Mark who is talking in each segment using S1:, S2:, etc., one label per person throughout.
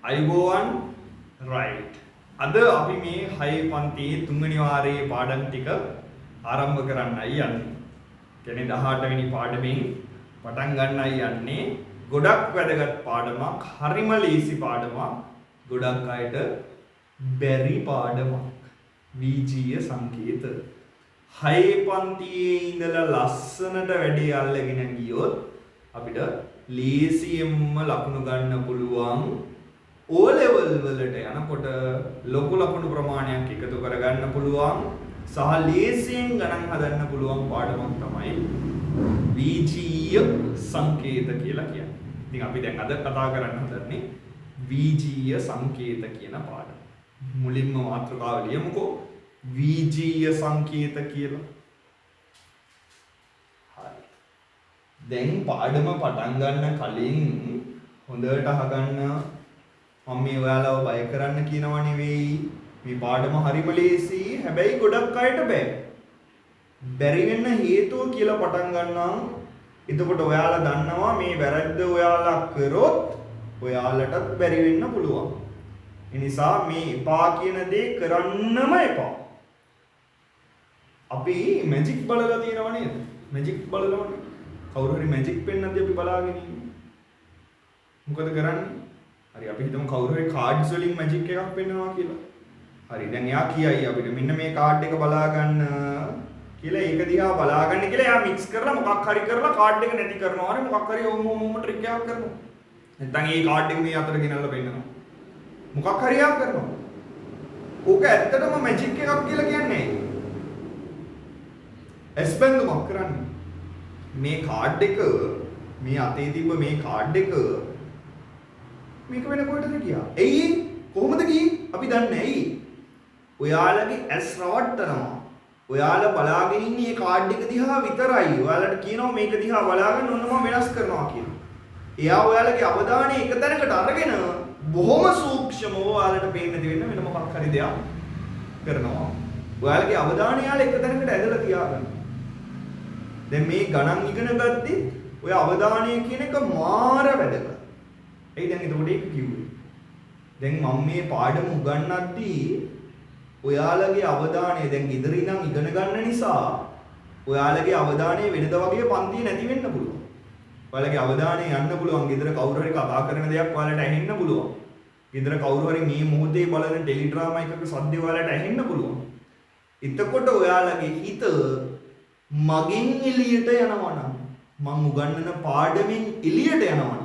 S1: අයුබෝවන් right. අද අපි මේ 6 පන්තියේ 3 වෙනි වාරයේ පාඩම් ටික ආරම්භ කරන්නයි යන්නේ. කියන්නේ 18 වෙනි පාඩමෙන් පටන් ගන්නයි යන්නේ. ගොඩක් වැදගත් පාඩමක්, හරිම ලීසි පාඩමක්, ගොඩක් අයට බැරි පාඩමක්. විජීය සංකේත. 6 පන්තියේ ඉඳලා ලස්සනට වැඩේ අල්ලගෙන ගියොත් අපිට ලීසියෙන්ම ලකුණු ගන්න පුළුවන්. O level වලට යනකොට ලොකු ලකුණු ප්‍රමාණයක් එකතු කරගන්න පුළුවන් සහ ලේසියෙන් ගණන් හදන්න පුළුවන් පාඩමක් තමයි විජීය සංකේත කියලා කියන්නේ. ඉතින් අපි දැන් අද කතා කරන්න හදන්නේ විජීය සංකේත කියන පාඩම. මුලින්ම මාතෘකාව ලියමුකෝ. විජීය සංකේත කියලා. හරි. දැන් පාඩම පටන් ගන්න කලින් හොඳට අහගන්න. මම මේ ඔයාලව බය කරන්න කියනවා නෙවෙයි. මේ පාඩම හරිම ලේසි. හැබැයි ගොඩක් අයට බෑ. බැරි වෙන්න හේතුව කියලා පටන් ගන්නම්. එතකොට ඔයාලා දන්නවා මේ වැරද්ද ඔයාලා කරොත් ඔයාලටත් බැරි වෙන්න පුළුවන්. ඒ නිසා මේ එපා කියන දේ කරන්නම එපා. අපි මැජික් බලලා තියෙනව නේද? මැජික් බලනවනේ. කවුරු හරි මැජික් පෙන්නද්දී අපි බලාගෙන ඉන්නේ. මොකද කරන්නේ? හරි අපි හිතමු කවුරු හරි කාඩ්ස් වලින් මැජික් එකක් පෙන්නනවා කියලා. හරි දැන් එයා කියයි අපිට මෙන්න මේ කාඩ් එක බලා ගන්න කියලා. ඒක දිහා බලා ගන්න කියලා එයා මික්ස් කරලා මොකක් හරි කරලා කාඩ් එක නැති කරනවා. හරි මොකක් හරි ඔම ට්‍රික් එකක් කරනවා. නැත්නම් ඒ කාඩ් එක මේ අතට ගෙනල්ලා පෙන්නනවා. මොකක් හරි එකක් කරනවා. ඕක ඇත්තටම මැජික් එකක් කියලා කියන්නේ. එස්පෙන්දුමක් කරන්නේ. මේ කාඩ් එක මේ අතේ තිබ්බ මේ කාඩ් එක මේක වෙන කොහෙටද ගියා? එයි කොහොමද ගියේ? අපි දන්නේ නැහැ. ඔයාලගේ ඇස් රවට්ටනවා. ඔයාලා බලාගෙන ඉන්නේ මේ කාඩ් එක දිහා විතරයි. ඔයාලට කියනවා මේක දිහා බලාගෙන ඔන්න මම වෙනස් කරනවා කියලා. එයා ඔයාලගේ අවධානය එක තැනකට අරගෙන බොහොම සූක්ෂමව ඔයාලට පේන්න දෙන්න වෙන මොකක් හරි දෙයක් කරනවා. ඔයාලගේ අවධානය යාලා එක තැනකට ඇදලා තියාගන්න. දැන් මේ ගණන් ඉගෙන ගත්තී ඔය අවධානය කියන එක මාර වැදගත්. එයි දැන් එතකොට ඒක කිව්වේ. දැන් මම මේ පාඩම උගන්වද්දී ඔයාලගේ අවධානය දැන් ගෙදර ඉඳන් ඉගෙන ගන්න නිසා ඔයාලගේ අවධානය වෙනද වගේ පන්තියේ නැති වෙන්න පුළුවන්. ඔයාලගේ අවධානය යන්න පුළුවන් ගෙදර කවුරු හරි කතා කරන දෙයක් ඔයාලට ඇහෙන්න පුළුවන්. ගෙදර කවුරු හරි මේ මොහොතේ බලන ටෙලි ඩ්‍රාමා එකක සද්දේ ඔයාලට ඇහෙන්න පුළුවන්. එතකොට ඔයාලගේ හිත මගෙන් එළියට යනවා නම් මම උගන්වන පාඩමෙන් එළියට යනවා නම්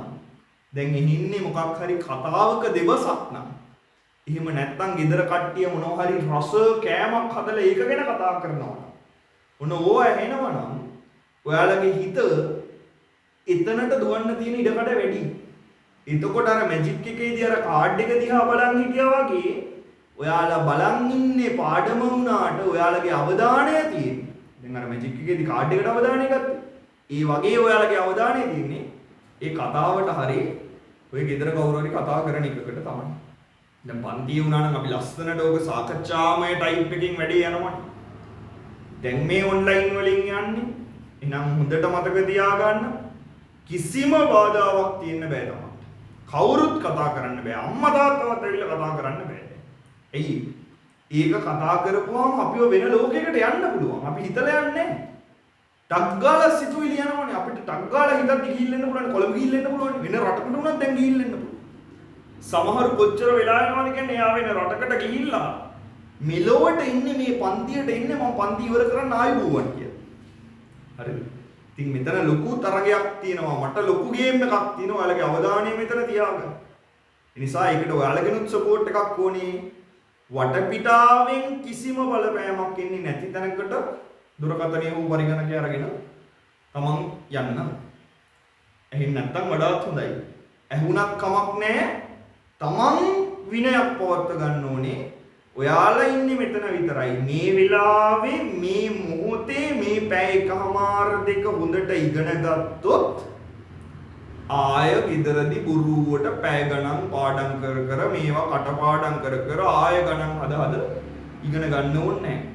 S1: දැන් එහින්නේ මොකක් හරි කතාවක දෙබසක් නම් එහෙම නැත්නම් ගෙදර කට්ටිය මොනවා හරි රස කෑමක් හදලා ඒක ගැන කතා කරනවා ඔන්න ඕවා ඇහෙනවා නම් ඔයාලගේ හිත එතනට දුවන්න තියෙන ඉඩකඩ වැඩි. එතකොට අර මැජික් එකේදී අර කාඩ් එක දිහා බලන් හිටියා වගේ ඔයාලා බලන් ඉන්නේ පාඩම වුණාට ඔයාලගේ අවධානය තියෙන්නේ. දැන් අර මැජික් එකේදී කාඩ් එකට අවධානය ගත්තා. ඒ වගේ ඔයාලගේ අවධානය තියෙන්නේ ඒ කතාවට හරි ඔය ගෙදර කවුරු හරි කතා කරන එකකට තමයි. දැන් පන්තිය වුණා නම් අපි ලස්සනට ඔක සාකච්ඡාමය ටයිප් එකකින් වැඩේ යනවනේ. දැන් මේ ඔන්ලයින් වලින් යන්නේ. එහෙනම් හොඳට මතක තියාගන්න කිසිම බාධාවක් තියෙන්න බෑ තමයි. කවුරුත් කතා කරන්න බෑ. අම්මා තාත්තවත් ඇවිල්ලා කතා කරන්න බෑ. එයි ඒක කතා කරපුවාම අපිව වෙන ලෝකයකට යන්න පුළුවන්. අපි හිතලා යන්නේ නැහැ. ටක් ගාලා සිතුවිලි යනවනේ. අපිට ටක් ගාලා හිතත් ගිහිල්ලා එන්න පුළුවන්. කොළඹ ගිහිල්ලා එන්න පුළුවන්. වෙන රටකට උනත් දැන් ගිහිල්ලා එන්න පුළුවන්. සමහර කොච්චර වෙලා යනවද කියන්නේ එයා වෙන රටකට ගිහිල්ලා මෙලොවට ඉන්නේ මේ පන්තියට එන්නේ මම පන්ති ඉවර කරන්න ආයුබෝවන් කියලා. හරිද? ඉතින් මෙතන ලොකු තරගයක් තියෙනවා. මට ලොකු ගේම් එකක් තියෙනවා. ඔයාලගේ අවධානය මෙතන තියාගන්න. ඒ නිසා ඒකට ඔයාලගෙනුත් සපෝට් එකක් ඕනේ. වටපිටාවෙන් කිසිම බලපෑමක් එන්නේ නැති තැනකට දුරකථනයේ වූ පරිගණකය අරගෙන තමන් යන්න. එහෙන් නැත්තම් වඩාත් හොඳයි. ඇහුණක් කමක් නැහැ. තමන් විනයක් පවත්ව ගන්න ඕනේ. ඔයාලා ඉන්නේ මෙතන විතරයි. මේ වෙලාවේ මේ මොහොතේ මේ පැය එකමාර දෙක හොඳට ඉගෙන ගත්තොත් ආය ගෙදරදී බුරුවට පැය ගණන් පාඩම් කර කර මේවා කටපාඩම් කර කර ආය ගණන් හද ඉගෙන ගන්න ඕනේ නැහැ.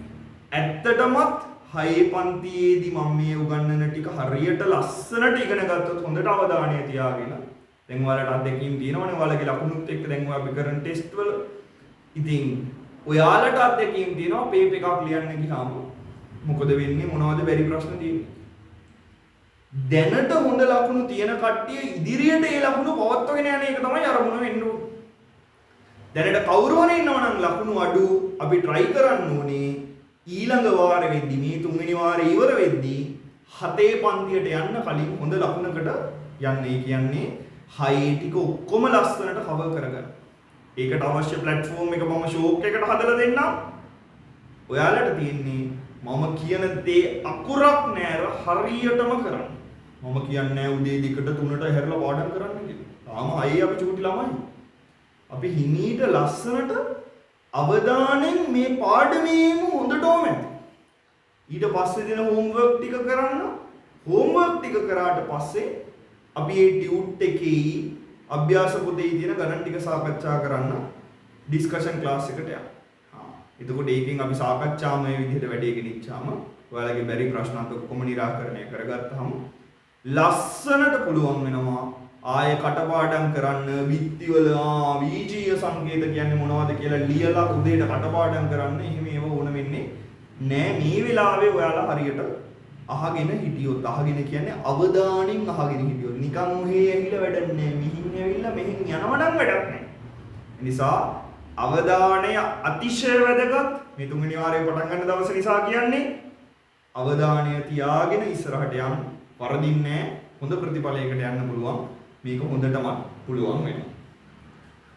S1: ඇත්තටමත් 6 පන්තියේදී මම මේ උගන්වන ටික හරියට ලස්සනට ඉගෙන ගත්තොත් හොඳට අවධානය තියාගෙන දැන් ඔයාලට අත්දැකීම් තියෙනවනේ ඔයාලගේ ලකුණුත් එක්ක දැන් ඔයා අපි කරන ටෙස්ට් වල. ඉතින් ඔයාලට අත්දැකීම් තියෙනවා පේපර් එකක් ලියන්න ගියාම මොකද වෙන්නේ මොනවද බැරි ප්‍රශ්න තියෙන්නේ. දැනට හොඳ ලකුණු තියෙන කට්ටිය ඉදිරියට ඒ ලකුණු පවත්වාගෙන යන එක තමයි අරමුණ වෙන්න ඕනේ. දැනට කවුරු හරි ඉන්නවනම් ලකුණු අඩු අපි try කරන්න ඕනේ ඊළඟ වාරෙ වෙද්දි මේ තුන්වෙනි වාරේ ඉවර වෙද්දි 7 පන්තියට යන්න කලින් හොඳ ලකුණකට යන්න. ඒ කියන්නේ 6 ටික ඔක්කොම ලස්සනට කවර් කරගන්න. ඒකට අවශ්‍ය platform එක මම ෂෝක් එකට හදලා දෙන්නම්. ඔයාලට තියෙන්නේ මම කියන දේ අකුරක් නෑර හරියටම කරන්න. මම කියන්නේ උදේ 2ට 3ට හැරලා පාඩම් කරන්න කියලා. තාම අයියේ අපි චූටි ළමයි. අපි හිමීට ලස්සනට අවධානයෙන් මේ පාඩමේම හොඳටම ඇති. ඊට පස්සේ දෙන හෝම්වර්ක් ටික කරන්න. හෝම්වර්ක් ටික කරාට පස්සේ අපි මේ ටියුට් එකේ අභ්‍යාස පොතේ තියෙන ගණන් ටික සාකච්ඡා කරන්න ඩිස්කෂන් ක්ලාස් එකට යන්න. එතකොට ඒකෙන් අපි සාකච්ඡාම මේ විදිහට වැඩේ ගෙනිච්චාම ඔයාලගේ බැරි ප්‍රශ්න අත ඔක්කොම निराකරණය කරගත්තාම ලස්සනට පුළුවන් වෙනවා ආය කටපාඩම් කරන්න බිත්තිවල වීජීය සංකේත කියන්නේ මොනවද කියලා ලියලා උදේට කටපාඩම් කරන්න. එහෙම ඒව ඕන වෙන්නේ නෑ. මේ වෙලාවේ ඔයාලා හරියට අහගෙන හිටියොත් අහගෙන කියන්නේ අවධානයෙන් අහගෙන හිටියොත් නිකන් ඔහේ ඇවිල්ලා වැඩක් නෑ. මිහින් ඇවිල්ලා මෙහින් යනවනම් වැඩක් නෑ. නිසා අවධානය අතිශය වැදගත්. මේ තුන්වෙනි වාරයේ පටන් ගන්න දවස නිසා කියන්නේ අවධානය තියාගෙන ඉස්සරහට යන්න. වරදින්නේ හොඳ ප්‍රතිඵලයකට යන්න පුළුවන්. මේක හොඳටම පුළුවන් වෙනවා.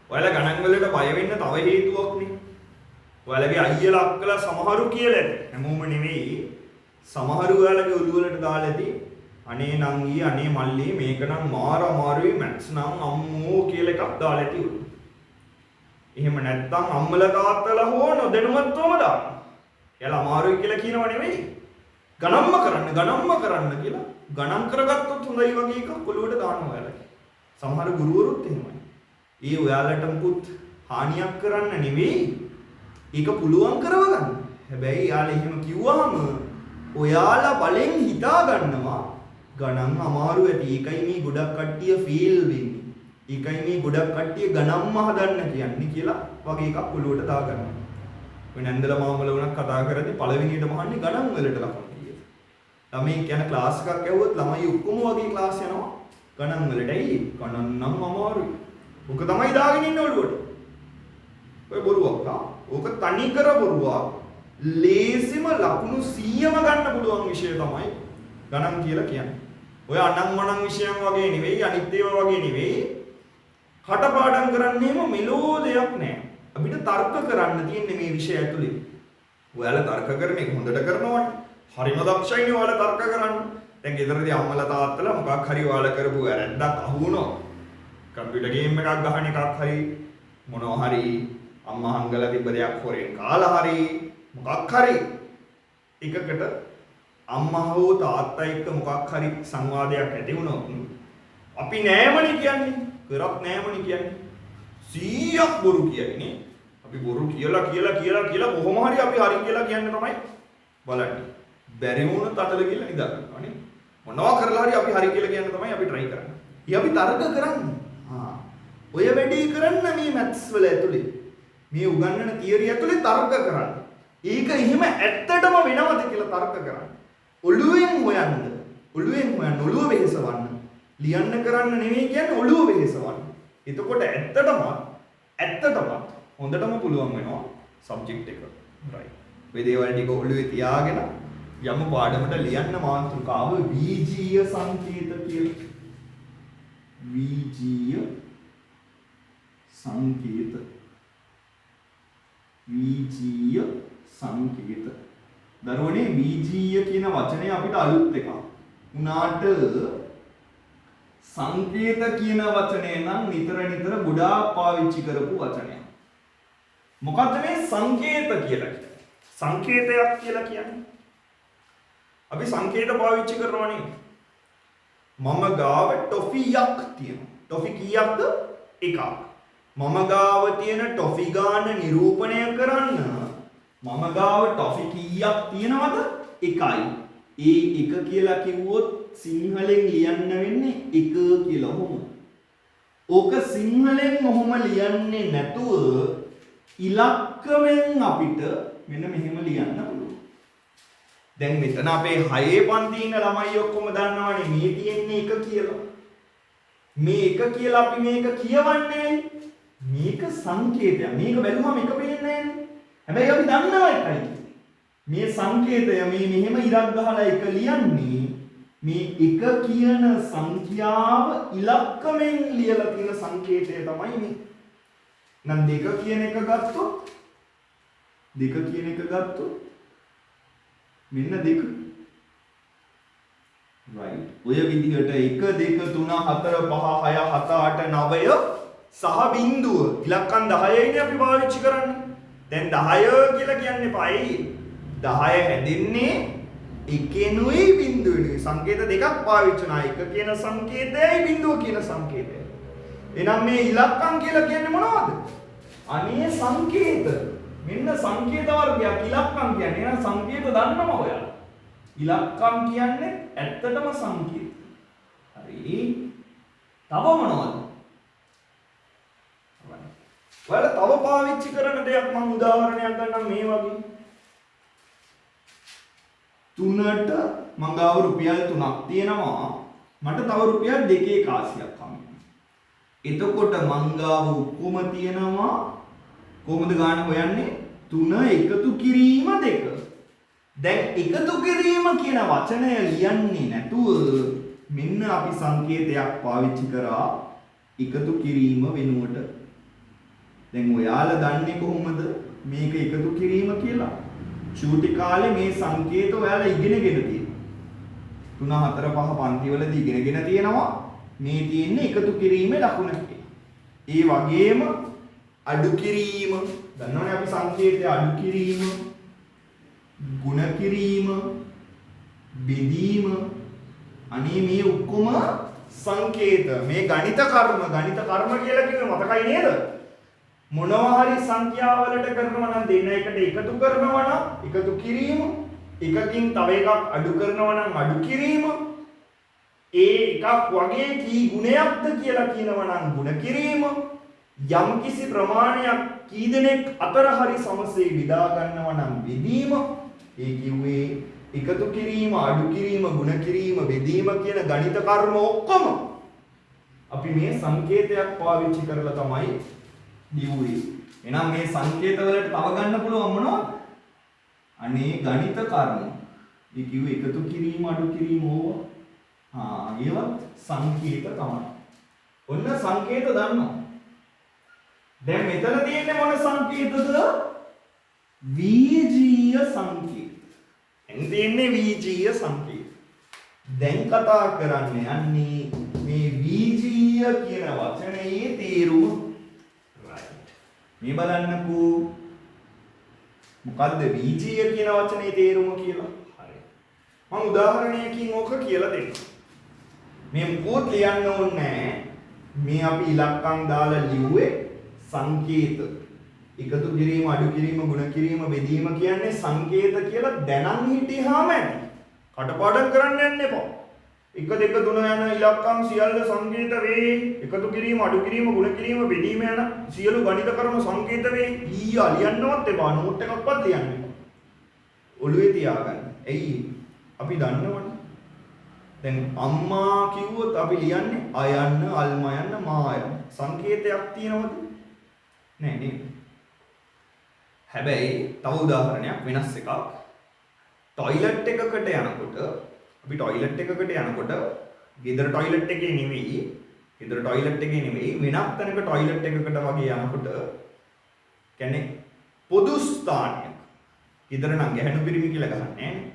S1: ඔයාලා ගණන් වලට බය වෙන්න තව හේතුවක් නේ. ඔයාලගේ අයියලා අක්කලා සමහරු කියලා ඇති. හැමෝම නෙවෙයි. සමහරු ඔයාලගේ ඔළුව වලට දාලා ඇති. අනේ නංගී අනේ මල්ලී මේක නම් මාර අමාරුයි මැත්ස් නම් අම්මෝ කියලා එකක් දාලා ඇති. එහෙම නැත්නම් අම්මලා තාත්තලා හෝ නොදැනුවත්වම දාන්න. එයාලා අමාරුයි කියලා කියනව නෙවෙයි. ගණන්ම කරන්න කියලා ගණන් කරගත්තොත් හොඳයි වගේ එකක් ඔළුවට දානවා ඔයාලා. සමහර ගුරුවරුත් එහෙමයි. ඒ ඔයාලට මුකුත් හානියක් කරන්න නෙවෙයි. ඒක පුළුවන් කරව ගන්න. හැබැයි යාළ එහෙම කිව්වහම ඔයාලා බලෙන් හිතා ගන්නවා ගණන් අමාරු ඇති. ඒකයි මේ ගොඩක් කට්ටිය ෆේල් වෙන්නේ. ඒකයි මේ ගොඩක් කට්ටිය ගණන්ම හදන්න කියන්නේ කියලා වගේ එකක් ඔළුවට දා ගන්නවා. ඔය නැන්දලා මාමල වුණත් කතා කරද්දී පළවෙනියටම අහන්නේ ගණන් වලට ලකුණු කීයද? ළමයි කියන ක්ලාස් එකක් ඇහුවොත් ළමයි ඔක්කොම වගේ ක්ලාස් යනවා ගණන් වලට. ඇයි? ගණන් නම් අමාරුයි. ඔක තමයි දාගෙන ඉන්නේ ඔළුවට. ඔය බොරුවක් ආ. ඕක තනි කර බොරුවක්. ලේසිම ලකුණු 100ම ගන්න පුළුවන් විෂය තමයි ගණන් කියලා කියන්නේ. ඔය අනම්මනම් විෂයන් වගේ නෙවෙයි අනිත් ඒවා වගේ නෙවෙයි. කටපාඩම් කරන්නේම මෙලෝ දෙයක් නෑ. අපිට තර්ක කරන්න තියෙන්නේ මේ විෂය ඇතුලේ. ඔයාලා තර්ක කරන එක හොඳට කරනවනේ. හරිම දක්ෂයිනේ ඔයාලා තර්ක කරන්න. දැන් ගෙදරදී අම්මලා තාත්තලා මොකක් හරි ඔයාලා කරපු වැරද්දක් අහු වුණා. කම්පියුටර් ගේම් එකක් ගහන එකක් හරි මොනවා හරි අම්මා හංගලා තිබ්බ දෙයක් හොරෙන් කාලා හරි මොකක් හරි එකකට අම්මා හෝ තාත්තා එක්ක මොකක් හරි සංවාදයක් ඇති වුණොත් අපි නෑමනේ කියන්නේ. කරක් නෑමනේ කියන්නේ. 100ක් බොරු කියන්නේ. අපි බොරු කියලා කොහොම හරි අපි හරි කියලා කියන්නේ තමයි බලන්නේ. බැරි වුණොත් අතල කියලා නිදා ගන්නවා නේ. මොනවා කරලා හරි අපි හරි කියලා කියන්න තමයි අපි try කරන්නේ. අපි තරක කරන්නේ. ඔය වැඩේ කරන්න මේ මැත්ස් වල ඇතුලේ. මේ උගන්වන තියරි ඇතුලේ තර්ක කරන්න. ඒක එහෙම ඇත්තටම වෙනවද කියලා තර්ක කරන්න. ඔළුවෙන් හොයන්න. ඔළුව වෙහෙසවන්න. ලියන්න කරන්න නෙවෙයි කියන්නේ ඔළුව වෙහෙසවන්න. එතකොට ඇත්තටම හොඳටම පුළුවන් වෙනවා සබ්ජෙක්ට් එක. right. මේ දේවල් ටික ඔළුවේ තියාගෙන යමු පාඩමට ලියන්න මාතෘකාව වීජීය සංකේත කියලා. වීජීය සංකේත. දරුවනේ වීජීය කියන වචනේ අපිට අලුත් එකක්. උනාට සංකේත කියන වචනේ නම් නිතර ගොඩාක් පාවිච්චි කරපු වචනයක්. මොකද්ද මේ සංකේත කියලා කියන්නේ? සංකේතයක් කියලා කියන්නේ. අපි සංකේත පාවිච්චි කරනවා නේ. මම ගාව ටොෆියක් තියෙනවා. ටොෆි කීයක්ද? එකක්. මම ගාව තියෙන ටොෆි ගාන නිරූපණය කරන්න මම ගාව ටොෆි කීයක් තියෙනවද? එකයි. ඒ එක කියලා කිව්වොත් සිංහලෙන් ලියන්න වෙන්නේ එක කියලා. ඔහොම. ඕක සිංහලෙන් ඔහොම ලියන්නේ නැතුව ඉලක්කමෙන් අපිට මෙන්න මෙහෙම ලියන්න පුළුවන්. දැන් මෙතන අපේ 6 පන්තියේ ඉන්න ළමයි ඔක්කොම දන්නවනේ මේ තියෙන්නේ 1 කියලා. මේ 1 කියලා අපි මේක කියවන්නේ මේක සංකේතයක්. මේක බැලුවම එක පේන්නේ නැහැ. හැබැයි අපි දන්නවා එකයි. මේ සංකේතය මේ මෙහෙම ඉරක් ගහලා 1 ලියන්නේ මේ 1 කියන සංඛ්‍යාව ඉලක්කමෙන් ලියලා තියෙන සංකේතය තමයි මේ. නම් 2 කියන එක ගත්තොත් 2 කියන එක ගත්තොත් මෙන්න 2 right ඔය විදිහට 1 2 3 4 5 6 7 8 9 සහ බිඳුව ඉලක්කම් 10යිනේ අපි පාවිච්චි කරන්නේ. දැන් 10 කියලා කියන්න එපායි. 10 හැදෙන්නේ එකෙනුයි බිඳුවෙනුයි සංකේත දෙකක් පාවිච්චි කරනවා. 1 කියන සංකේතයයි බිඳුව කියන සංකේතයයි. එහෙනම් මේ ඉලක්කම් කියලා කියන්නේ මොනවද? අනේ සංකේත. මෙන්න සංකේත වර්ගයක් ඉලක්කම් කියන්නේ. එහෙනම් සංකේත දන්නම ඔයාලා. ඉලක්කම් කියන්නේ ඇත්තටම සංකේත. හරි. තව මොනවද? ඔයාලා තව පාවිච්චි කරන දෙයක් මම උදාහරණයක් ගන්නම් මේ වගේ. 3ට මං ගාව රුපියල් 3ක් තියෙනවා. මට තව රුපියල් 2 කාසියක් හම්බෙනවා. එතකොට මං ගාව ඔක්කොම තියෙනවා කොහොමද ගාන හොයන්නේ? 3 එකතු කිරීම 2. දැන් එකතු කිරීම කියන වචනය ලියන්නේ නැතුව මෙන්න අපි සංකේතයක් පාවිච්චි කරා එකතු කිරීම වෙනුවට. දැන් ඔයාලා දන්නේ කොහොමද මේක එකතු කිරීම කියලා? චූටි කාලේ මේ සංකේත ඔයාලා ඉගෙනගෙන තියෙනවා. 3 4 5 පන්තිවලදී ඉගෙනගෙන තියෙනවා. මේ තියෙන්නේ එකතු කිරීමේ ලකුණ කියලා. ඒ වගේම අඩු කිරීම දන්නවනේ අපි සංකේතය අඩු කිරීම, ගුණ කිරීම, බෙදීම අනේ මේ ඔක්කොම සංකේත. මේ ගණිත කර්ම කියලා කිව්වේ මතකයි නේද? මොනවා හරි සංඛ්‍යාවලට කරනවා නම් දෙන එකට එකතු කරනවා නම් එකතු කිරීම, එකකින් තව එකක් අඩු කරනවා නම් අඩු කිරීම, ඒ එකක් වගේ කී ගුණයක්ද කියලා කියනවා නම් ගුණ කිරීම, යම්කිසි ප්‍රමාණයක් කී දෙනෙක් අතර හරි සමසේ බෙදා ගන්නවා නම් බෙදීම, ඒ කිව්වේ එකතු කිරීම, අඩු කිරීම, ගුණ කිරීම, බෙදීම කියන ගණිත කර්ම ඔක්කොම අපි මේ සංකේතයක් පාවිච්චි කරලා තමයි ලියුවේ. එහෙනම් මේ සංකේත වලට තව ගන්න පුළුවන් මොනවද? අනේ ගණිත කර්ම. ඒ කිව්වේ එකතු කිරීම, අඩු කිරීම ඕවා. ඒවත් සංකේත තමයි. ඔන්න සංකේත දන්නවා. දැන් මෙතන තියෙන්නේ මොන සංකේතද? වීජීය සංකේත. එන් තියෙන්නේ වීජීය සංකේත. දැන් කතා කරන්න යන්නේ මේ වීජීය කියන වචනේ තේරුම. මේ බලන්නකෝ මොකද්ද වීජීය කියන වචනේ තේරුම කියලා. හරි. මම උදාහරණයකින් ඕක කියලා දෙන්නම්. මේ මොකෝත් ලියන්න ඕනේ නැහැ. මේ අපි ඉලක්කම් දාලා ලිව්වේ සංකේත. එකතු කිරීම, අඩු කිරීම, ගුණ කිරීම, බෙදීම කියන්නේ සංකේත කියලා දැනන් හිටියාම ඇති. කටපාඩම් කරන්න යන්න එපා. 1 2 3 යන ඉලක්කම් සියල්ල සංකේත වේ. එකතු කිරීම, අඩු කිරීම, ගුණ කිරීම, බෙදීම යන සියලු ගණිත කර්ම සංකේත වේ. ඊයා ලියන්නවත් එපා. නෝට් එකක්වත් ලියන්න එපා. ඔළුවේ තියාගන්න. ඇයි? අපි දන්නවනේ. දැන් අම්මා කිව්වොත් අපි ලියන්නේ අයන්න, අල්මයන්න, මායන්න. සංකේතයක් තියෙනවද? නෑ නේද? හැබැයි තව උදාහරණයක් වෙනස් එකක්. টয়ලට් එකකට යනකොට අපි টয়ලට් එකකට යනකොට ගෙදර টয়ලට් එකේ නෙවෙයි වෙනත් තැනක টয়ලට් එකකට වගේ යනකොට කියන්නේ පොදු ස්ථානයක ගෙදර නම් ගැහණු පිරිමි කියලා ගහන්නේ නෑනේ.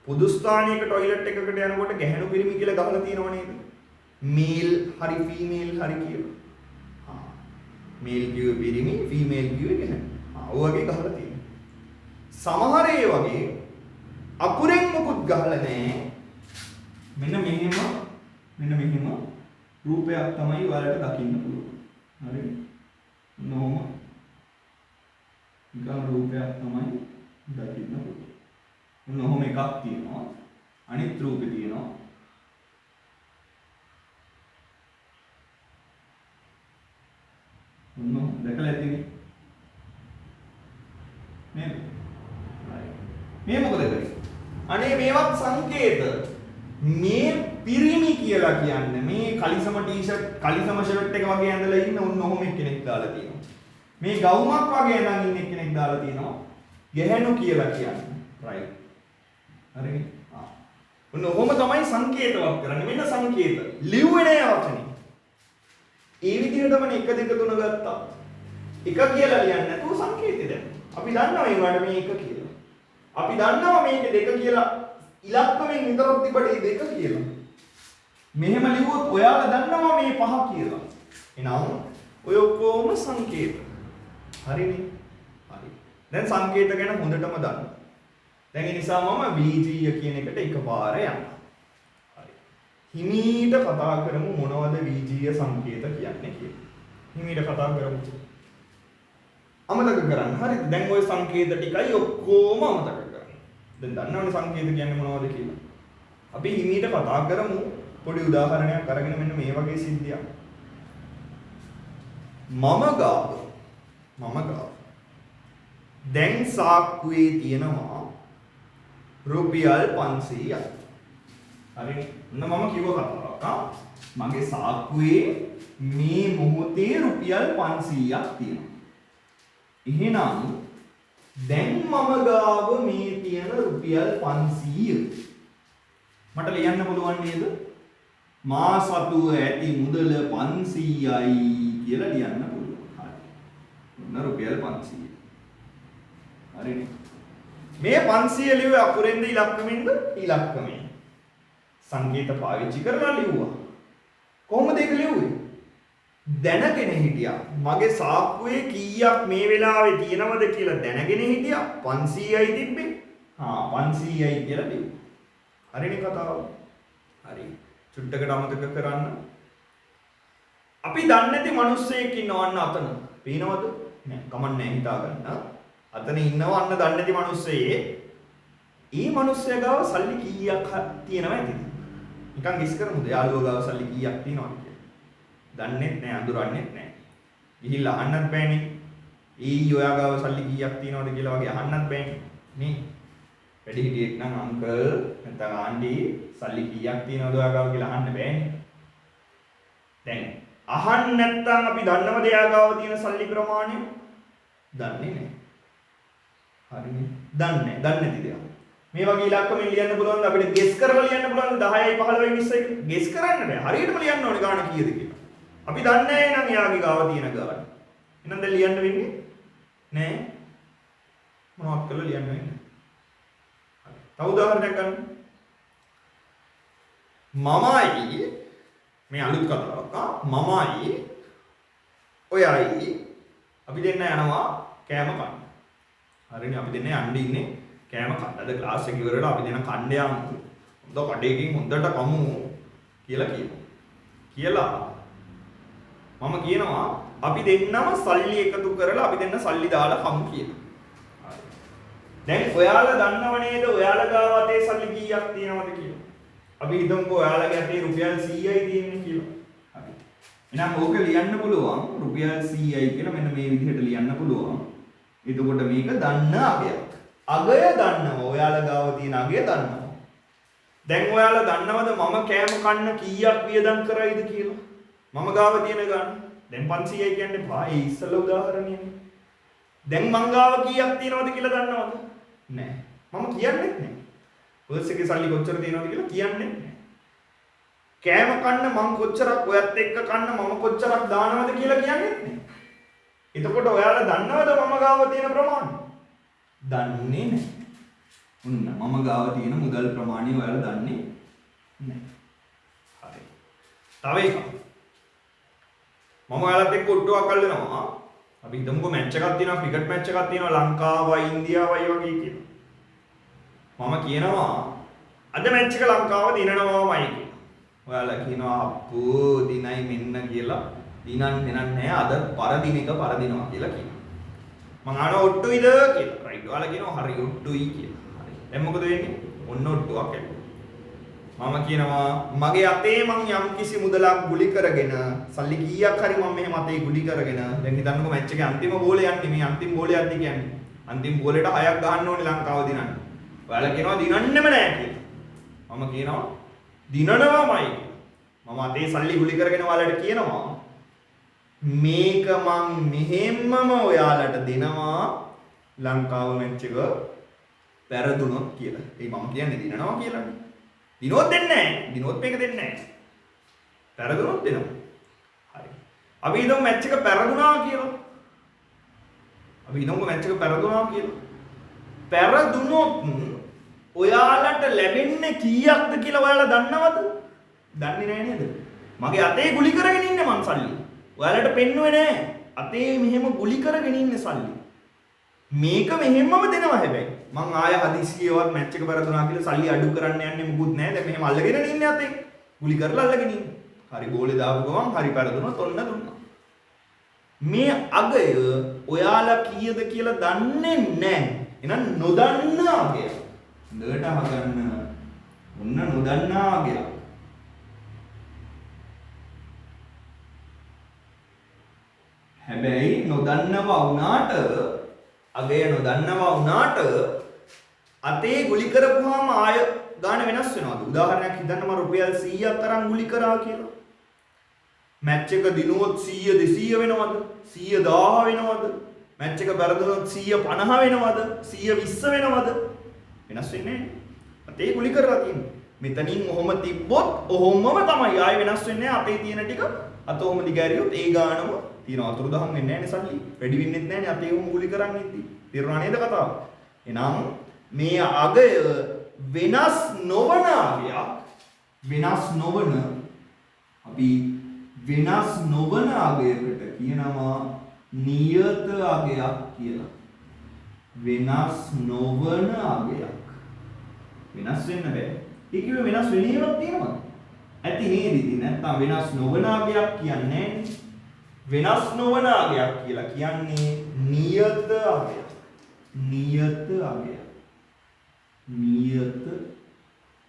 S1: පොදු ස්ථානයක টয়ලට් එකකට යනකොට ගැහණු පිරිමි කියලා ගහලා තියෙනව නේද? මේල් හරි ෆීමේල් හරි කියලා. මේල් කිව්වේ පිරිමි, ෆීමේල් කිව්වේ ගැහණු. ඔය වගේ ගහලා තියෙනවා. සමහර ඒ වගේ අකුරෙන් මොකුත් ගහලා නැහැ. මෙන්න මෙහෙම රූපයක් තමයි ඔයාලට දකින්න පුළුවන්. හරිද? නොම නිකන් රූපයක් තමයි දකින්න පුළුවන්. නොම එකක් තියෙනවා. අනිත් රූපේ තියෙනවා. දැකලා ඇතිනේ. නේද? හරි. මේ මොකද කරන්නේ? අනේ මේවත් සංකේත. මේ පිරිමි කියලා කියන්නේ මේ කලිසම ටී-ෂර්ට් කලිසම ෂර්ට් එක වගේ ඇඳලා ඉන්න උන් ඔහොම එක්කෙනෙක් දාලා තියෙනවා. මේ ගවුමක් වගේ ඇඳන් ඉන්න එක්කෙනෙක් දාලා තියෙනවා. ගැහැණු කියලා කියන්නේ. රයිට්. හරිනේ. ඔන්න ඔහොම තමයි සංකේතවත් කරන්නේ. මෙන්න සංකේත. ලිව්වේ නෑ වචනේ. ඒ විදිහටම 1 2 3 ගත්තා. 1 කියලා ලියන්නේ නැතුව සංකේතය දැන්. අපි දන්නවා ඒවට මේ 1 කියලා. අපි දන්නවා මේක 2 කියලා ඉලක්කමෙන් විතරක් තිබ්බට මේ 2 කියලා. මෙහෙම ලිව්වොත් ඔයාලා දන්නවා මේ 5 කියලා. එහෙනම් ඔය ඔක්කොම සංකේත. හරිනේ? හරි. දැන් සංකේත ගැන හොඳටම දන්නවා. දැන් ඒ නිසා මම VG කියන එකට එකපාර යනවා. හරි. හිමීට කතා කරමු මොනවද VG සංකේත කියන්නේ කියලා. හිමීට කතා කරමු. අමතක කරන්න. හරිද? දැන් ওই සංකේත ටිකයි ඔක්කොම අමතක කරන්න. දැන් දන්නවනේ සංකේත කියන්නේ මොනවද කියලා. අපි හිමීට කතා කරමු. පොඩි උදාහරණයක් අරගෙන මෙන්න මේ වගේ සිද්ධියක්. මම ගාව දැන් සාක්කුවේ තියෙනවා රුපියල් 500ක්. හරිනේ. මම කිව්ව කතාවක්. මගේ සාක්කුවේ මේ මොහොතේ රුපියල් 500ක් තියෙනවා. එහෙනම් දැන් මම ගාව මේ තියෙන රුපියල් 500 මට ලියන්න පුළුවන් නේද? මා සතුව ඇති මුදල 500යි කියලා ලියන්න පුළුවන්. හරි. මොන රුපියල් 500. හරිනේ. මේ 500 ලිව්වේ අකුරෙන්ද ඉලක්කමෙන්ද? ඉලක්කමෙන්. සංකේත පාවිච්චි කරලා ලිව්වා. කොහොමද ඒක ලිව්වේ? දැනගෙන හිටියා. මගේ සාක්කුවේ කීයක් මේ වෙලාවේ තියෙනවද කියලා දැනගෙන හිටියා. 500යි තිබ්බේ. 500යි කියලා ලිව්වා. හරිනේ කතාව. හරි. චුට්ටකට අමතක කරන්න. අපි දන්නේ නැති මිනිස්සෙක් ඉන්නවන්න අතන. පේනවද? නෑ. කමන්නේ හිතා ගන්න. අතන ඉන්නවන්න දන්නේ නැති මිනිස්සෙයේ ඒ මිනිස්සයා ගාව සල්ලි කීයක් තියෙනවද ඇතිද? නිකන් ගිස් කරමුද? යාළුවා ගාව සල්ලි කීයක් තියෙනවද කියලා. දන්නේත් නෑ, අඳුරන්නේත් නෑ. ගිහිල්ලා අහන්නත් බෑනේ. ඔයා ගාව සල්ලි කීයක් තියෙනවද කියලා වගේ අහන්නත් බෑනේ. නේ? වැඩි හිටියෙක් නම් අංකල් නැත්නම් ආන්ටි සල්ලි කීයක් තියෙනවද ඔයා ගාව කියලා අහන්න බෑනේ. දැන් අහන්න නැත්නම් අපි දන්නවද එයා ගාව තියෙන සල්ලි ප්‍රමාණය? දන්නේ නෑ. හරිනේ. දන්නේ නැති දේවල්. මේ වගේ ඉලක්කමෙන් ලියන්න පුළුවන්ද අපිට ගෙස් කරලා ලියන්න පුළුවන්ද 10යි 15යි 20යි ගෙස් කරන්න බෑ. හරියටම ලියන්න ඕනේ ගාන කීයද කියලා. අපි දන්නේ නැහැ නම් එයාගේ ගාව තියෙන ගාන. එහෙනම් දැන් ලියන්න වෙන්නේ නෑ. මොනවද කරලා ලියන්න වෙන්නේ? හරි. තව උදාහරණයක් ගන්න. මමයි මේ අලුත් කතාවක්. මමයි ඔයයි අපි දෙන්න යනවා කෑම කන්න. හරිනේ අපි දෙන්න යන්න ඉන්නේ කෑම කන්න. අද ක්ලාස් එක ඉවරලා අපි දෙන්න කන්න යමු. හොඳ කඩේකින් හොඳට කමු කියලා කියනවා. කියලා මම කියනවා අපි දෙන්නම සල්ලි එකතු කරලා අපි දෙන්න සල්ලි දාලා කමු කියලා. හරි. දැන් ඔයාලා දන්නව නේද ඔයාලා ගාව අතේ සල්ලි කීයක් තියෙනවද කියලා? අපි හිතමුකෝ ඔයාලගේ අතේ රුපියල් 100යි තියෙන්නේ කියලා. හරි. එහෙනම් ඕක ලියන්න පුළුවන් රුපියල් 100යි කියලා මෙන්න මේ විදිහට ලියන්න පුළුවන්. එතකොට මේක දන්න අගයක්. අගය දන්නවා. ඔයාලා ගාව තියෙන අගය දන්නවා. දැන් ඔයාලා දන්නවද මම කෑම කන්න කීයක් වියදම් කරයිද කියලා? මම ගාව තියෙන ගන්න. දැන් 500යි කියන්නේ පා ඒ ඉස්සල උදාහරණයනේ. දැන් මං ගාව කීයක් තියෙනවද කියලා දන්නවද? නෑ. මම කියන්නෙත් නෑ. පර්ස් එකේ සල්ලි කොච්චර තියෙනවද කියලා කියන්නෙත් නෑ. කෑම කන්න මං කොච්චරක් ඔයත් එක්ක කන්න මම කොච්චරක් දානවද කියලා කියන්නෙත් නෑ. එතකොට ඔයාලා දන්නවද මම ගාව තියෙන ප්‍රමාණය? දන්නේ නැහැ. මම ගාව තියෙන මුදල් ප්‍රමාණය ඔයාලා දන්නේ නැහැ. හරි. තව එකක්. මම ඔයාලත් එක්ක ඔට්ටුවක් අල්ලනවා. අපි හිතමුකෝ මැච් එකක් තියෙනවා, ක්‍රිකට් මැච් එකක් තියෙනවා ලංකාවයි ඉන්දියාවයි වගේ කියලා. මම කියනවා අද මැච් එක ලංකාව දිනනවාමයි කියලා. ඔයාලා කියනවා අප්පෝ දිනයි මෙන්න කියලා. දිනන්නේ නැහැ අද පරදින එක පරදිනවා කියලා කියනවා. මං අහනවා ඔට්ටුයිද කියලා. රයිට්. ඔයාලා කියනවා හරි ඔට්ටුයි කියලා. හරි. දැන් මොකද වෙන්නේ? ඔන්න ඔට්ටුවක් ඇවිල්ලා. මම කියනවා මගේ අතේ මං යම් කිසි මුදලක් ගුලි කරගෙන සල්ලි කීයක් හරි මම මෙහෙම අතේ ගුලි කරගෙන දැන් හිතන්නකෝ මැච් එකේ අන්තිම බෝලේ යන්නේ මේ අන්තිම බෝලේ යද්දි කියන්නේ අන්තිම බෝලේට 6ක් ගහන්න ඕනේ ලංකාව දිනන්න. ඔයාලා කියනවා දිනන්නෙම නෑ කියලා. මම කියනවා දිනනවාමයි. මම අතේ සල්ලි ගුලි කරගෙන ඔයාලට කියනවා මේක මං මෙහෙම්මම ඔයාලට දෙනවා ලංකාව මැච් එක පෙරදුනොත් කියලා. ඒ මම කියන්නේ දිනනවා කියලානේ. දිනොත් දෙන්නේ නැහැ. දිනොත් මේක දෙන්නේ නැහැ. පෙරදුනොත් දෙනවා. හරි. අපි හිතමු මැච් එක පෙරදුනා කියලා. අපි හිතමු මැච් එක පෙරදුනා කියලා. පෙරදුනොත් ඔයාලට ලැබෙන්නේ කීයක්ද කියලා ඔයාලා දන්නවද? දන්නේ නැහැ නේද? මගේ අතේ ගුලි කරගෙන ඉන්නේ මං සල්ලි. ඔයාලට පෙන්නුවේ නැහැ. අතේ මෙහෙම ගුලි කරගෙන ඉන්නේ සල්ලි. මේක මෙහෙමම දෙනවා හැබැයි. මං ආය හදිස්සියවත් මැච් එක පෙරදුනා කියලා සල්ලි අඩු කරන්න යන්නේ මුකුත් නැහැ. දැන් මෙහෙම අල්ලගෙන ඉන්නේ අතේ. ගුලි කරලා අල්ලගෙන ඉන්නේ. හරි බෝලේ දාපු ගමන් හරි පෙරදුනොත් ඔන්න දුන්නා. මේ අගය ඔයාලා කීයද කියලා දන්නේ නැහැ. එහෙනම් නොදන්න අගය. හොඳට අහගන්න. ඔන්න නොදන්න අගය. හැබැයි නොදන්නවා වුණාට අගය නොදන්නවා වුණාට අතේ ගුලි කරපුවාම ආය ගාන වෙනස් වෙනවද? උදාහරණයක් හිතන්න මම රුපියල් 100ක් තරම් ගුලි කරා කියලා. මැච් එක දිනුවොත් 100 200 වෙනවද? 100 1000 වෙනවද? මැච් එක පෙරදුනොත් 150 වෙනවද? 120 වෙනවද? වෙනස් වෙන්නේ නැහැ. අතේ ගුලි කරලා තියෙන්නේ. මෙතනින් ඔහොම තිබ්බොත් ඔහොමම තමයි. ආය වෙනස් වෙන්නේ නැහැ. අතේ තියෙන ටික අත ඔහොම දිගෑරියොත් ඒ ගානම තියෙනවා. අතුරුදහන් වෙන්නේ නැහැ නේ සල්ලි. වැඩි වෙන්නෙත් නැහැ නේ අතේ ඔහොම ගුලි කරන් ඉද්දි. තේරුණා නේද කතාව? එහෙනම් මේ අගය වෙනස් නොවන අගයක් වෙනස් නොවන අපි වෙනස් නොවන අගයකට කියනවා නියත අගයක් කියලා. වෙනස් නොවන අගයක්. වෙනස් වෙන්න බෑ. ඒ කිව්වේ වෙනස් වෙන ඒවාක් තියෙනවද? ඇති නේද ඉතින් නැත්තම් වෙනස් නොවන අගයක් කියන්නේ වෙනස් නොවන අගයක් කියලා කියන්නේ නියත අගයක්. නියත අගයක්. නියත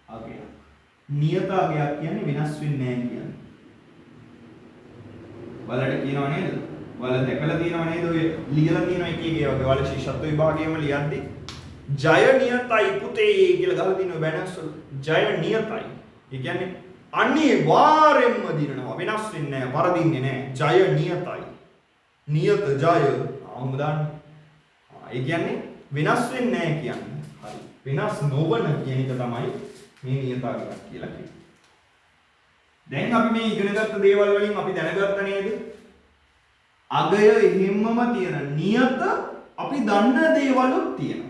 S1: අගයක්. නියත අගයක් කියන්නේ වෙනස් වෙන්නේ නැහැ කියන්නේ. ඔයාලට කියනව නේද? ඔයාලා දැකලා තියෙනව නේද? ඔය ලියලා තියෙන එක එක ඒවා. ඔයාලා ශිෂ්‍යත්ව විභාගයේම ලියද්දි ජය නියතයි පුතේ කියලා ගහලා තියෙන බැනර්ස් වල ජය නියතයි. ඒ කියන්නේ අනිවාර්යෙන්ම දිනනවා. වෙනස් වෙන්නේ නැහැ. වරදින්නේ නැහැ. ජය නියතයි. නියත ජය. ආවම දාන්න. ඒ කියන්නේ වෙනස් වෙන්නේ නැහැ කියන්නේ. හරි. වෙනස් නොවන කියන එක තමයි මේ නියතාවයක් කියලා කියන්නේ. දැන් අපි මේ ඉගෙනගත්ත දේවල් වලින් අපි දැනගත්ත නේද? අගය එහෙම්මම තියෙන නියත අපි දන්න දේවලුත් තියෙනවා.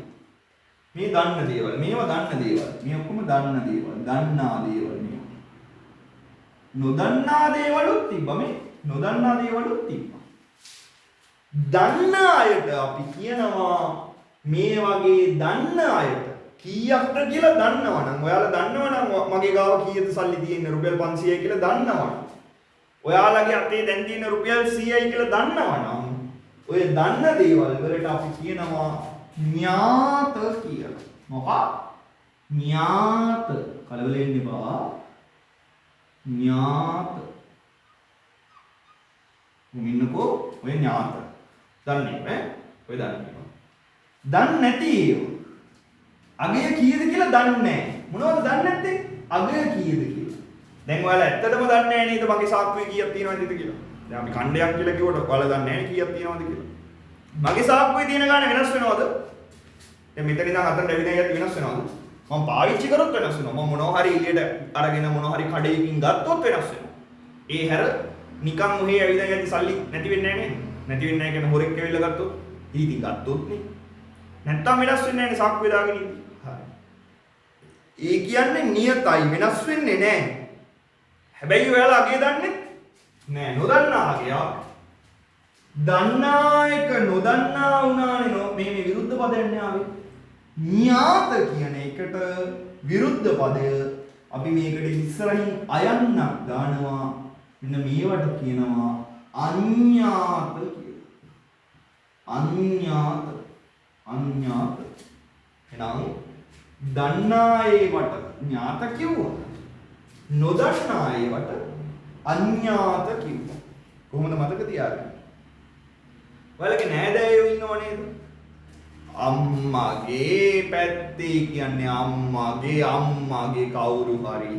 S1: මේ දන්න දේවල්, මේවා දන්න දේවල්. මේ ඔක්කොම දන්න දේවල්, දන්නා දේවල් මේ. නොදන්නා දේවලුත් තිබ්බා මේ. නොදන්නා දේවලුත් තිබ්බා. දන්න අයට අපි කියනවා මේ වගේ දන්න අයට කීයක්ද කියලා දන්නවනම් ඔයාලා දන්නවනම් මගේ ගාව කීයද සල්ලි තියෙන්නේ රුපියල් 500යි කියලා දන්නවනම් ඔයාලගේ අතේ දැන් තියෙන රුපියල් 100යි කියලා දන්නවනම් ඔය දන්න දේවල් වලට අපි කියනවා ඥාත කියලා. මොකක්? ඥාත. කලබල වෙන්න එපා. ඥාත. මොමින්නකෝ ඔය ඥාත. දන්නේ නැහැ. ඔය දන්නේ. දන්නේ නැති අගය කීයද කියලා දන්නේ නැහැ. මොනවද දන්නේ නැත්තේ? අගය කීයද කියලා. දැන් ඔයාලා ඇත්තටම දන්නේ නැහැ නේද මගේ සාක්කුවේ කීයක් තියෙනවද කියලා. දැන් අපි ඛණ්ඩයක් කියලා කිව්වට ඔයාලා දන්නේ නැහැ කීයක් තියෙනවද කියලා. මගේ සාක්කුවේ තියෙන ගාන වෙනස් වෙනවද? දැන් මෙතන ඉඳන් අතට ඇවිදින යත් වෙනස් වෙනවද? මම පාවිච්චි කරොත් වෙනස් වෙනවා. මම මොනවා හරි එළියට අරගෙන මොනවා හරි කඩේකින් ගත්තොත් වෙනස් වෙනවා. ඒ හැර නිකන් ඔහේ ඇවිදින යත් සල්ලි නැති වෙන්නේ නැහැ නේද? නැති වෙන්නේ නැහැ කියන්නේ හොරෙක් ඇවිල්ලා ගත්තොත් ඉතින් ගත්තොත් නේ. නැත්තම් වෙනස් වෙන්නේ නැහැ නේ සාක්කුවේ දාගෙන ඉන්නේ. ඒ කියන්නේ නියතයි වෙනස් වෙන්නේ නැහැ. හැබැයි ඔයාලා අගේ දන්නේ නැහැ. නොදන්නා අගයක්. දන්නා එක නොදන්නා වුණානේ මේ විරුද්ධ පදයක් ආවේ. ඥාත කියන එකට විරුද්ධ පදය අපි මේකට ඉස්සරහින් අයන්නක් දානවා. මෙන්න මේවට කියනවා අඥාත කියලා. අඥාත. අඥාත. එහෙනම් දන්නා ඒවට ඥාත කිව්වා. නොදන්නා ඒවට අඥාත කිව්වා. කොහොමද මතක තියාගන්නේ? ඔයාලගේ නෑදෑයෝ ඉන්නව නේද? අම්මගේ පැත්තේ කියන්නේ අම්මගේ කවුරු හරි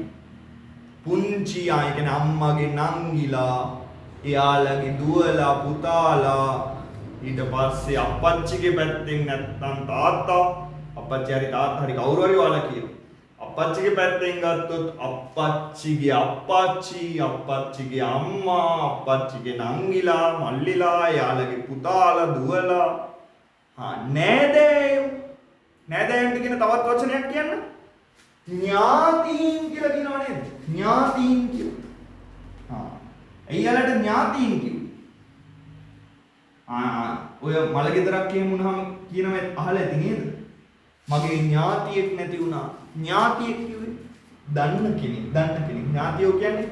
S1: පුංචි අය කියන්නේ අම්මගේ නංගිලා, එයාලගේ දුවලා පුතාලා, ඊට පස්සේ අප්පච්චිගේ පැත්තෙන් නැත්තම් තාත්තා, අප්පච්චි හරි තාත්තා හරි කවුරු හරි ඔයාලා කියනවා. අප්පච්චිගේ පැත්තෙන් ගත්තොත් අප්පච්චිගේ අප්පච්චි, අප්පච්චිගේ අම්මා, අප්පච්චිගේ නංගිලා, මල්ලිලා, එයාලගේ පුතාලා, දුවලා. නෑදෑයෝ. නෑදෑයන්ට කියන තවත් වචනයක් කියන්න. ඥාතීන් කියලා කියනව නේද? ඥාතීන් කියලා. එයාලට ඥාතීන් කිව්වා. ඔය මල ගෙදරක් එහෙම වුණාම කියනව අහලා ඇති නේද? මගේ ඥාතියෙක් නැති වුණා. ඥාතියෙක් කිව්වේ දන්න කෙනෙක්. ඥාතියෝ කියන්නේ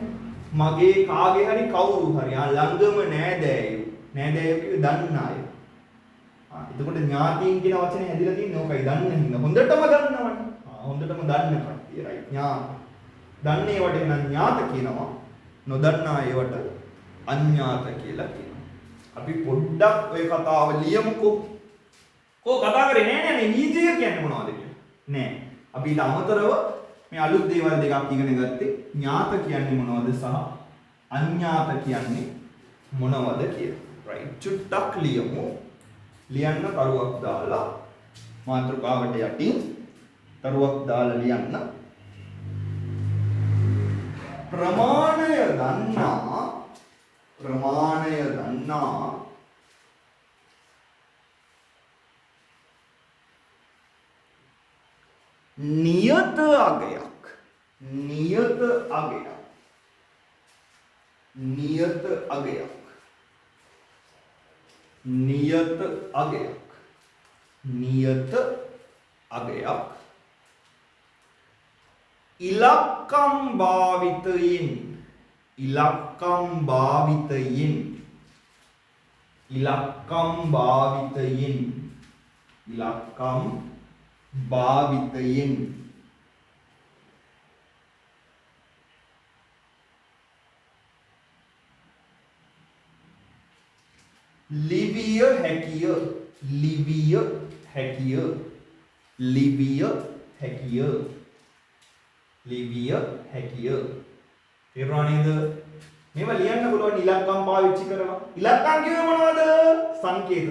S1: මගේ කාගේ හරි කවුරු හරි ළඟම නෑදෑයෝ. නෑදෑයෝ කිව්වේ දන්න අය. එතකොට ඥාතීන් කියන වචනේ හැදිලා තියෙන්නේ ඕකයි දන්න හින්දා. හොඳටම දන්නවනේ. හොඳටම දන්න කට්ටිය රයි. ඥාත. දන්න ඒවට එන ඥාත කියනවා. නොදන්නා ඒවට අඥාත කියලා කියනවා. අපි පොඩ්ඩක් ওই කතාව ලියමුකෝ. කෝ කතා කරේ නෑ නේ නීතිය කියන්නේ මොනවද කියලා. නෑ. අපි ඊට අමතරව මේ අලුත් දේවල් දෙකක් ඉගෙන ගත්තේ ඥාත කියන්නේ මොනවද සහ අඥාත කියන්නේ මොනවද කියලා. රයිට්. චුට්ටක් ලියමු. ලියන්න කරුවක් දාලා මාතෘකාවට යටින් කරුවක් දාලා ලියන්න. ප්‍රමාණය දන්නා නියත අගයක්. ඉලක්කම් භාවිතයෙන් ලිවිය හැකිය. තේරුණා නේද? මේවා ලියන්න පුළුවන් ඉලක්කම් පාවිච්චි කරලා. ඉලක්කම් කිව්වේ මොනවද? සංකේත.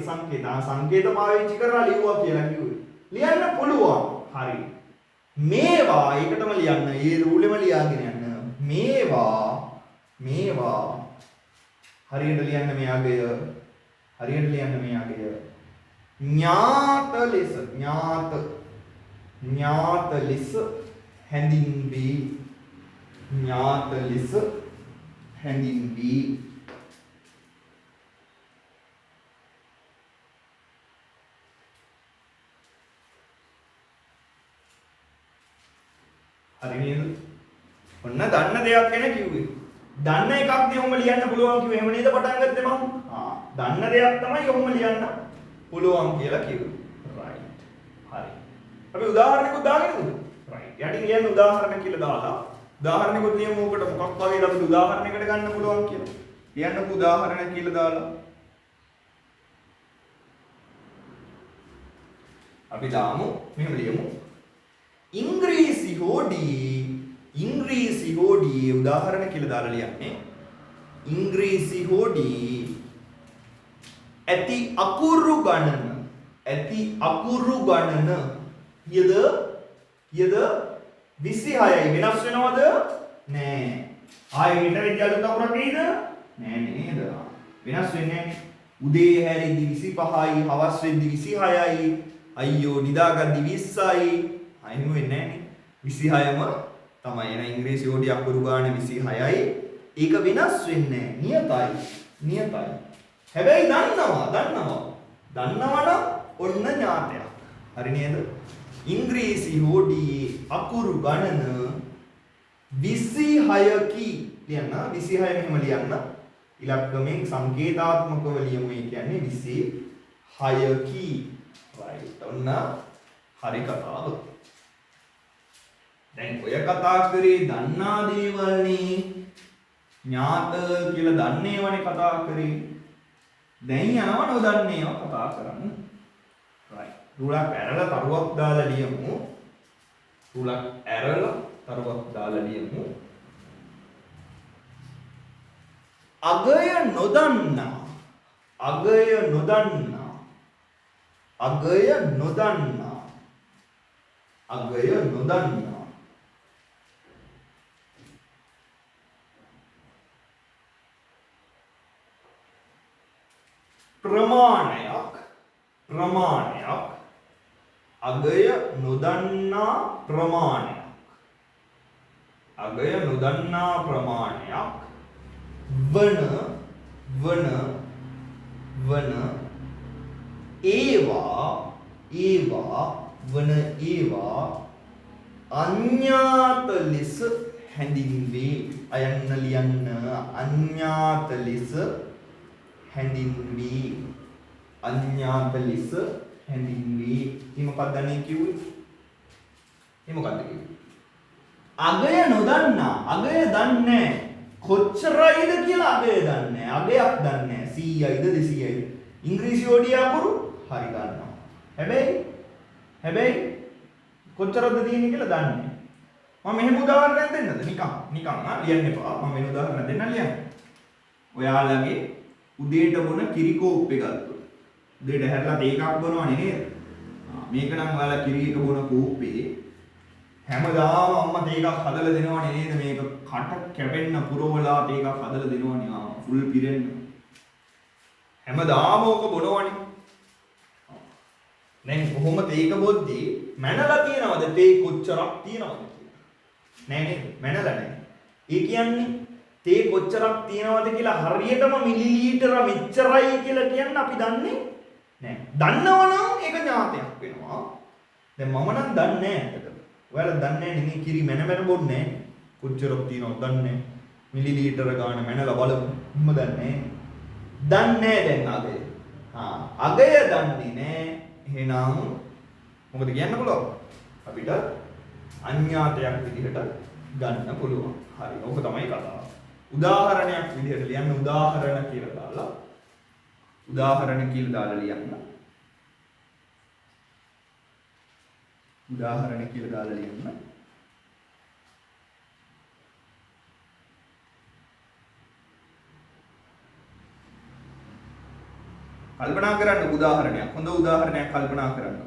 S1: සංකේත පාවිච්චි කරලා ලියුවා කියලා කිව්වේ. ලියන්න පුළුවන්. හරි. මේවා ඒකටම ලියන්න. ඒ රූලෙම ලියාගෙන යන්න. මේවා හරියට ලියන්න මේ අගය. ඥාත ලෙස හැඳින්වී. හරි නේද? ඔන්න දන්න දෙයක් ගැන කිව්වේ. දන්න එකක් නේ ඔහොම ලියන්න පුළුවන් කිව්වේ. එහෙම නේද පටන් ගත්තේ මම? දන්න දෙයක් තමයි ඔහොම ලියන්න පුළුවන් කියලා කිව්වේ. රයිට්. හරි. අපි උදාහරණයක් දාගෙනද? රයිට්. යටින් ලියන්න උදාහරණ කියලා දාලා උදාහරණයක් ලියමු. උකට මොකක් වගේද අපිට උදාහරණයකට ගන්න පුළුවන් කියලා. ලියන්නකෝ උදාහරණ කියලා දාලා. අපි දාමු මෙහෙම ලියමු. ඉංග්‍රීසි හෝඩි උදාහරණ කියලා දාලා ලියන්නේ. ඉංග්‍රීසි හෝඩි ඇති අකුරු ගණන කීයද 26යි. වෙනස් වෙනවද? නෑ. ආයෙ හෙට වෙද්දී අලුත් අකුරක් නේද? නෑ නේද? වෙනස් වෙන්නේ නෑනේ. උදේ හැරෙද්දි 25යි, හවස් වෙද්දි 26යි, අයියෝ නිදාගද්දි 20යි. අයින් වෙන්නේ නෑනේ. 26ම තමයි. එන ඉංග්‍රීසි හෝඩි අකුරු ගාන 26යි. ඒක වෙනස් වෙන්නේ නෑ. නියතයි. හැබැයි දන්නවනම් ඔන්න ඥාතයක්. හරි නේද? ඉංග්‍රීසි හෝඩියේ අකුරු ගණන 26කි ලියන්න. 26 මෙහෙම ලියන්න. ඉලක්කමෙන් සංකේතාත්මකව ලියමු. ඒ කියන්නේ 26කි. රයිට්. ඔන්න හරි කතාව. දැන් ඔය කතා කරේ දන්නා දේවල්නේ. ඥාත කියලා දන්නේවනේ කතා කරේ. දැන් යනවා නොදන්නේව කතා කරන්න. right. රුලක් ඇරලා තරුවක් දාලා ලියමු. රුලක් ඇරලා තරුවක් දාලා ලියමු. අගය නොදන්නා. අගය නොදන්නා. අගය නොදන්නා. අගය නොදන්නා. ප්‍රමාණයක්. ප්‍රමාණයක්. අගය නොදන්නා ප්‍රමාණයක්. අගය නොදන්නා ප්‍රමාණයක් වන ඒවා අඤ්ඤාත ලෙස හැඳින්වේ. අයන්න ලියන්න අඤ්ඤාත ලෙස හැඳින්වේ. අඤ්ඤාත ලෙස හැඳින්වේ. මේ මොකක්ද අනේ කිව්වේ? මේ මොකක්ද කිව්වේ? අගය නොදන්නා. අගය දන්නේ කොච්චරයිද කියලා අගය දන්නේ. අගයක් දන්නේ 100යිද 200යිද. ඉංග්‍රීසි ඕඩිය අකුරු හරි ගන්නවා. හැබැයි කොච්චරද තියෙන්නේ කියලා දන්නේ. මම මෙහෙම උදාහරණයක් දෙන්නද? නිකන් ලියන්න එපා. මම වෙන උදාහරණ දෙන්න ලියන්න. ඔයාලගේ උදේට බොන කිරි කෝප්පේ ගත්තොත්. උදේට හැරලා තේ එකක් බොනවනේ නේද? මේක නම් ඔයාලා කිරි එක බොන කෝප්පේ හැමදාම අම්මා තේ එකක් හදලා දෙනවනේ නේද? මේක කට කැපෙන්න පුරවලා තේ එකක් හදලා දෙනවනේ. ෆුල් පිරෙන්න. හැමදාම ඕක බොනවනේ. දැන් කොහොම තේක බොද්දී මැනලා තියනවද තේ කොච්චරක් තියනවද කියලා? නෑ නේද? මැනලා නෑ. ඒ කියන්නේ තේ කොච්චරක් තියනවද කියලා හරියටම මිලිලීටර මෙච්චරයි කියලා කියන්න අපි දන්නේ නෑ. දන්නවනම් ඒක ඥාතයක් වෙනවා. දැන් මම නම් දන්නේ නෑ ඇත්තටම. ඔයාලා දන්නේ නෑ නේ කිරි මැන බොන්නේ නෑ. කොච්චරක් තියනවද දන්නේ නෑ. මිලිලීටර ගාන මැනලා බලමු. මම දන්නේ නෑ දැන් අගය. අගය දන්නේ නෑ. එහෙනම් මොකද කියන්න පුළුවන්? අපිට අඥාතයක් විදිහට ගන්න පුළුවන්. හරි. ඕක තමයි කතාව. උදාහරණයක් විදිහට ලියන්න. උදාහරණ කියලා දාලා ලියන්න. උදාහරණ කියලා දාලා ලියන්න. කල්පනා කරන්න උදාහරණයක්. හොඳ උදාහරණයක් කල්පනා කරන්න.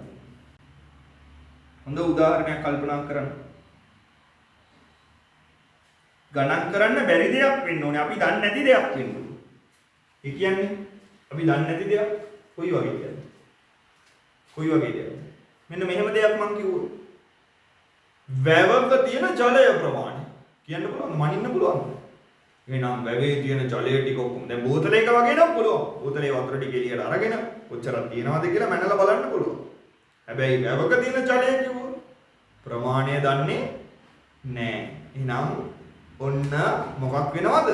S1: ගණන් කරන්න බැරි දෙයක් වෙන්න ඕනේ. අපි දන්නේ නැති දෙයක් වෙන්න ඕනේ. ඒ කියන්නේ අපි දන්නේ නැති දෙයක් කොයි වගේ දෙයක්ද? මෙන්න මෙහෙම දෙයක් මම කිව්වොත්. වැවක තියෙන ජලය ප්‍රමාණය කියන්න පුළුවන්. මනින්න පුළුවන්. එහෙනම් වැවේ තියෙන ජලය ටික ඔක්කොම දැන් බෝතලයක වගේ නම් පුළුවන්. බෝතලේ වතුර ටික එළියට අරගෙන කොච්චරක් තියෙනවද කියලා මැනලා බලන්න පුළුවන්. හැබැයි වැවක තියෙන ජලය කිව්වොත් ප්‍රමාණය දන්නේ නැහැ. එහෙනම් ඔන්න මොකක් වෙනවද?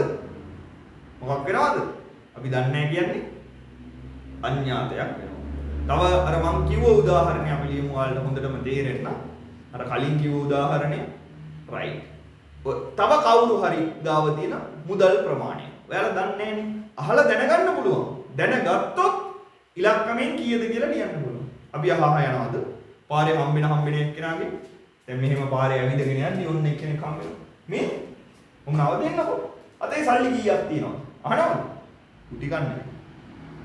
S1: අපි දන්නේ නැහැ කියන්නේ අඥාතයක් වෙනවා. තව අර මම කිව්ව උදාහරණය අපි ලියමු ඔයාලට හොඳටම තේරෙන්න. අර කලින් කිව්ව උදාහරණය right. තව කවුරු හරි ගාව තියෙන මුදල් ප්‍රමාණය. ඔයාලා දන්නේ නැහනේ. අහලා දැනගන්න පුළුවන්. දැනගත්තොත් ඉලක්කමෙන් කීයද කියලා ලියන්න පුළුවන්. අපි අහහ යනවාද? පාරේ හම්බෙන එක්කෙනාගේ දැන් මෙහෙම පාරේ ඇවිදගෙන යන්නේ ඔන්න එක්කෙනෙක් හම්බෙනවා. මේ මොන නවදෙන්නකො. අතේ සල්ලි කීයක් තියෙනවද? අහනවද? කුටි ගන්න.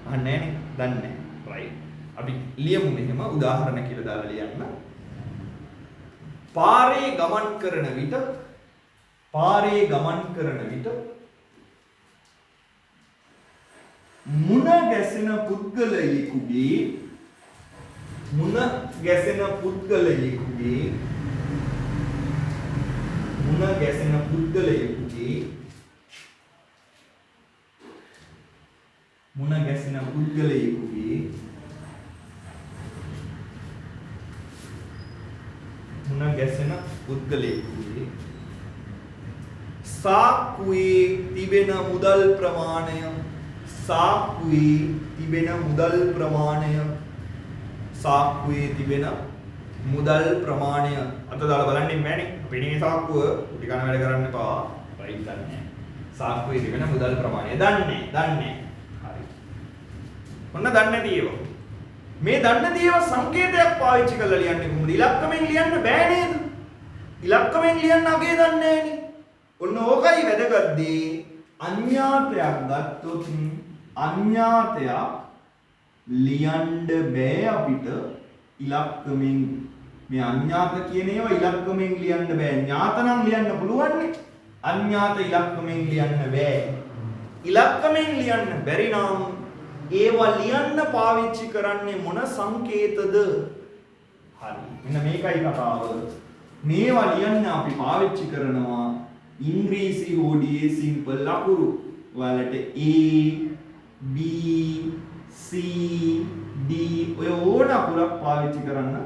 S1: අහන්නේ නැහනේ. දන්නේ නැහැ. right. අපි ලියමු මෙහෙම උදාහරණ කියලා දාලා ලියන්න. පාරේ ගමන් කරන විට මුණ ගැසෙන පුද්ගලයෙකුගේ සාක්කුවේ තිබෙන මුදල් ප්‍රමාණය සාක්කුවේ තිබෙන මුදල් ප්‍රමාණය අත දාලා බලන්නේ නැහැ නේ. අපේ නේ සාක්කුව කුටි කන වැඩ කරන්න එපා. රයිට් දන්නේ. සාක්කුවේ තිබෙන මුදල් ප්‍රමාණය දන්නේ. හරි. ඔන්න දන්නේ නැති ඒවා. මේ දන්නේ නැති ඒවා සංකේතයක් පාවිච්චි කරලා ලියන්නේ කොහොමද? ඉලක්කමෙන් ලියන්න බෑ නේද? ඉලක්කමෙන් ලියන්න අගේ දන්නේ නැහනේ. ඔන්න ඕකයි වැදගත් දේ. අඤ්ඤාතයක් ගත්තොත් අඤ්ඤාතයක් ලියන්න බෑ අපිට ඉලක්කමෙන්. මේ අඤ්ඤාත කියන ඒවා ඉලක්කමෙන් ලියන්න බෑ. ඥාත නම් ලියන්න පුළුවන් නේ. අඤ්ඤාත ඉලක්කමෙන් ලියන්න බෑ. ඉලක්කමෙන් ලියන්න බැරි නම් ඒවා ලියන්න පාවිච්චි කරන්නේ මොන සංකේතද? හරි. මෙන්න මේකයි කතාව. මේවා ලියන්න අපි පාවිච්චි කරනවා ඉංග්‍රීසි ODA සිම්පල් අකුරු. ඔයාලට A B C D ඔය ඕන අකුරක් පාවිච්චි කරන්න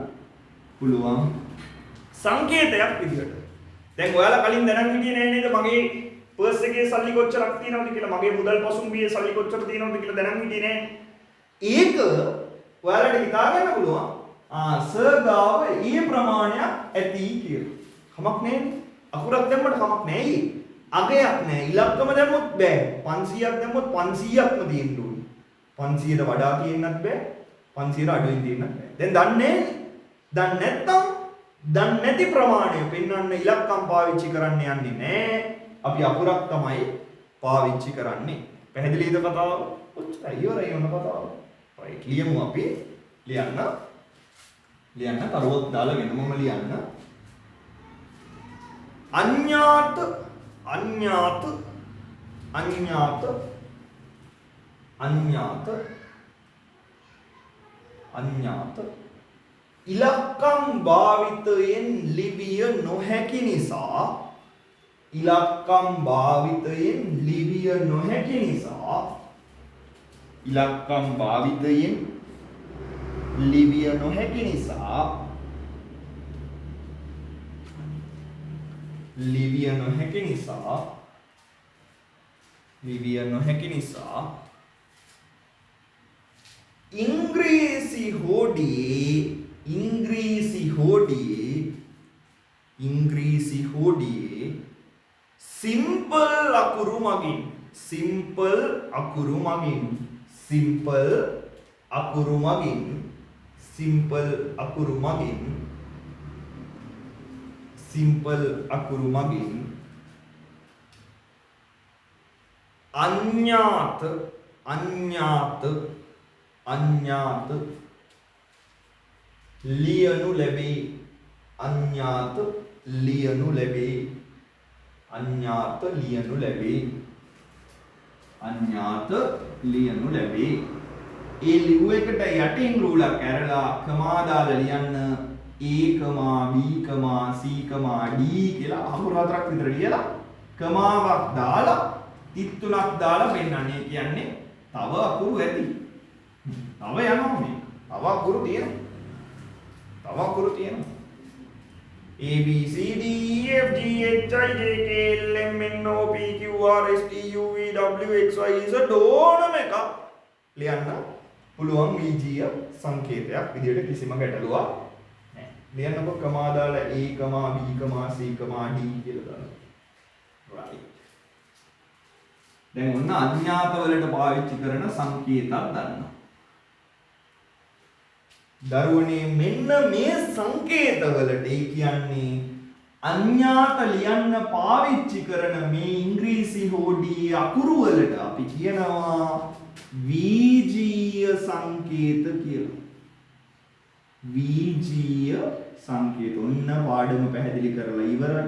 S1: පුළුවන් සංකේතයක් විදිහට. දැන් ඔයාලා කලින් දැනන් හිටියේ නෑ නේද මගේ පර්ස් එකේ සල්ලි කොච්චරක් තියෙනවද කියලා, මගේ මුදල් පසුම්බියේ සල්ලි කොච්චර තියෙනවද කියලා දැනන් හිටියේ නෑ. ඒක ඔයාලට හිතා ගන්න පුළුවන්. සර් ගාව ඊ ප්‍රමාණයක් ඇති කියලා. කමක් නෑ. අකුරක් දැම්මට කමක් නෑ. අගයක් නෑ. ඉලක්කම දැම්මොත් බෑ. 500ක් දැම්මොත් 500ක්ම තියෙන්න ඕනේ. 500ට වඩා තියෙන්නත් බෑ. 500ට අඩුවෙන් තියෙන්නත් බෑ. දැන් දන්නේ නැත්නම් දන්නේ නැති ප්‍රමාණය පෙන්වන්න ඉලක්කම් පාවිච්චි කරන්න යන්නේ නෑ. අපි අකුරක් තමයි පාවිච්චි කරන්නේ. පැහැදිලිද කතාව? ඔච්චරයි ඉවරයි ඔන්න කතාව. right ලියමු අපි. ලියන්න තරුවක් දාලා වෙනමම ලියන්න. අඤ්ඤාත ඉලක්කම් භාවිතයෙන් ලිවිය නොහැකි නිසා ඉලක්කම් භාවිතයෙන් ලිවිය නොහැකි නිසා ඉංග්‍රීසි හෝඩියේ සිම්පල් අකුරු මගින් අඤ්ඤාත ලියනු ලැබේ. ඒ ලිව් එකට යටින් රූලක් ඇරලා කමා දාලා ලියන්න A, B, C, D කියලා අකුරු හතරක් විතර ලියලා කමාවක් දාලා තිත් තුනක් දාලා පෙන්නන්නේ. කියන්නේ තව අකුරු ඇති. තව යනවා මේ. තව අකුරු තියෙනවා. A B C D E F G H I J K L M N O P Q R S T U V W X Y Z ඕනම එකක් ලියන්න පුළුවන් බීජීය සංකේතයක් විදිහට කිසිම ගැටලුවක් නැහැ. ලියන්නකො කමා දාලා A, B, C, D කියලා දාන්න. right. දැන් ඔන්න අඥාත වලට පාවිච්චි කරන සංකේතයක් ගන්නවා. දරුවනේ මෙන්න මේ සංකේතවලට ඒ කියන්නේ අඥාත ලියන්න පාවිච්චි කරන මේ ඉංග්‍රීසි හෝඩියේ අකුරු වලට අපි කියනවා වීජීය සංකේත කියලා. වීජීය සංකේත. ඔන්න පාඩම පැහැදිලි කරලා ඉවරයි.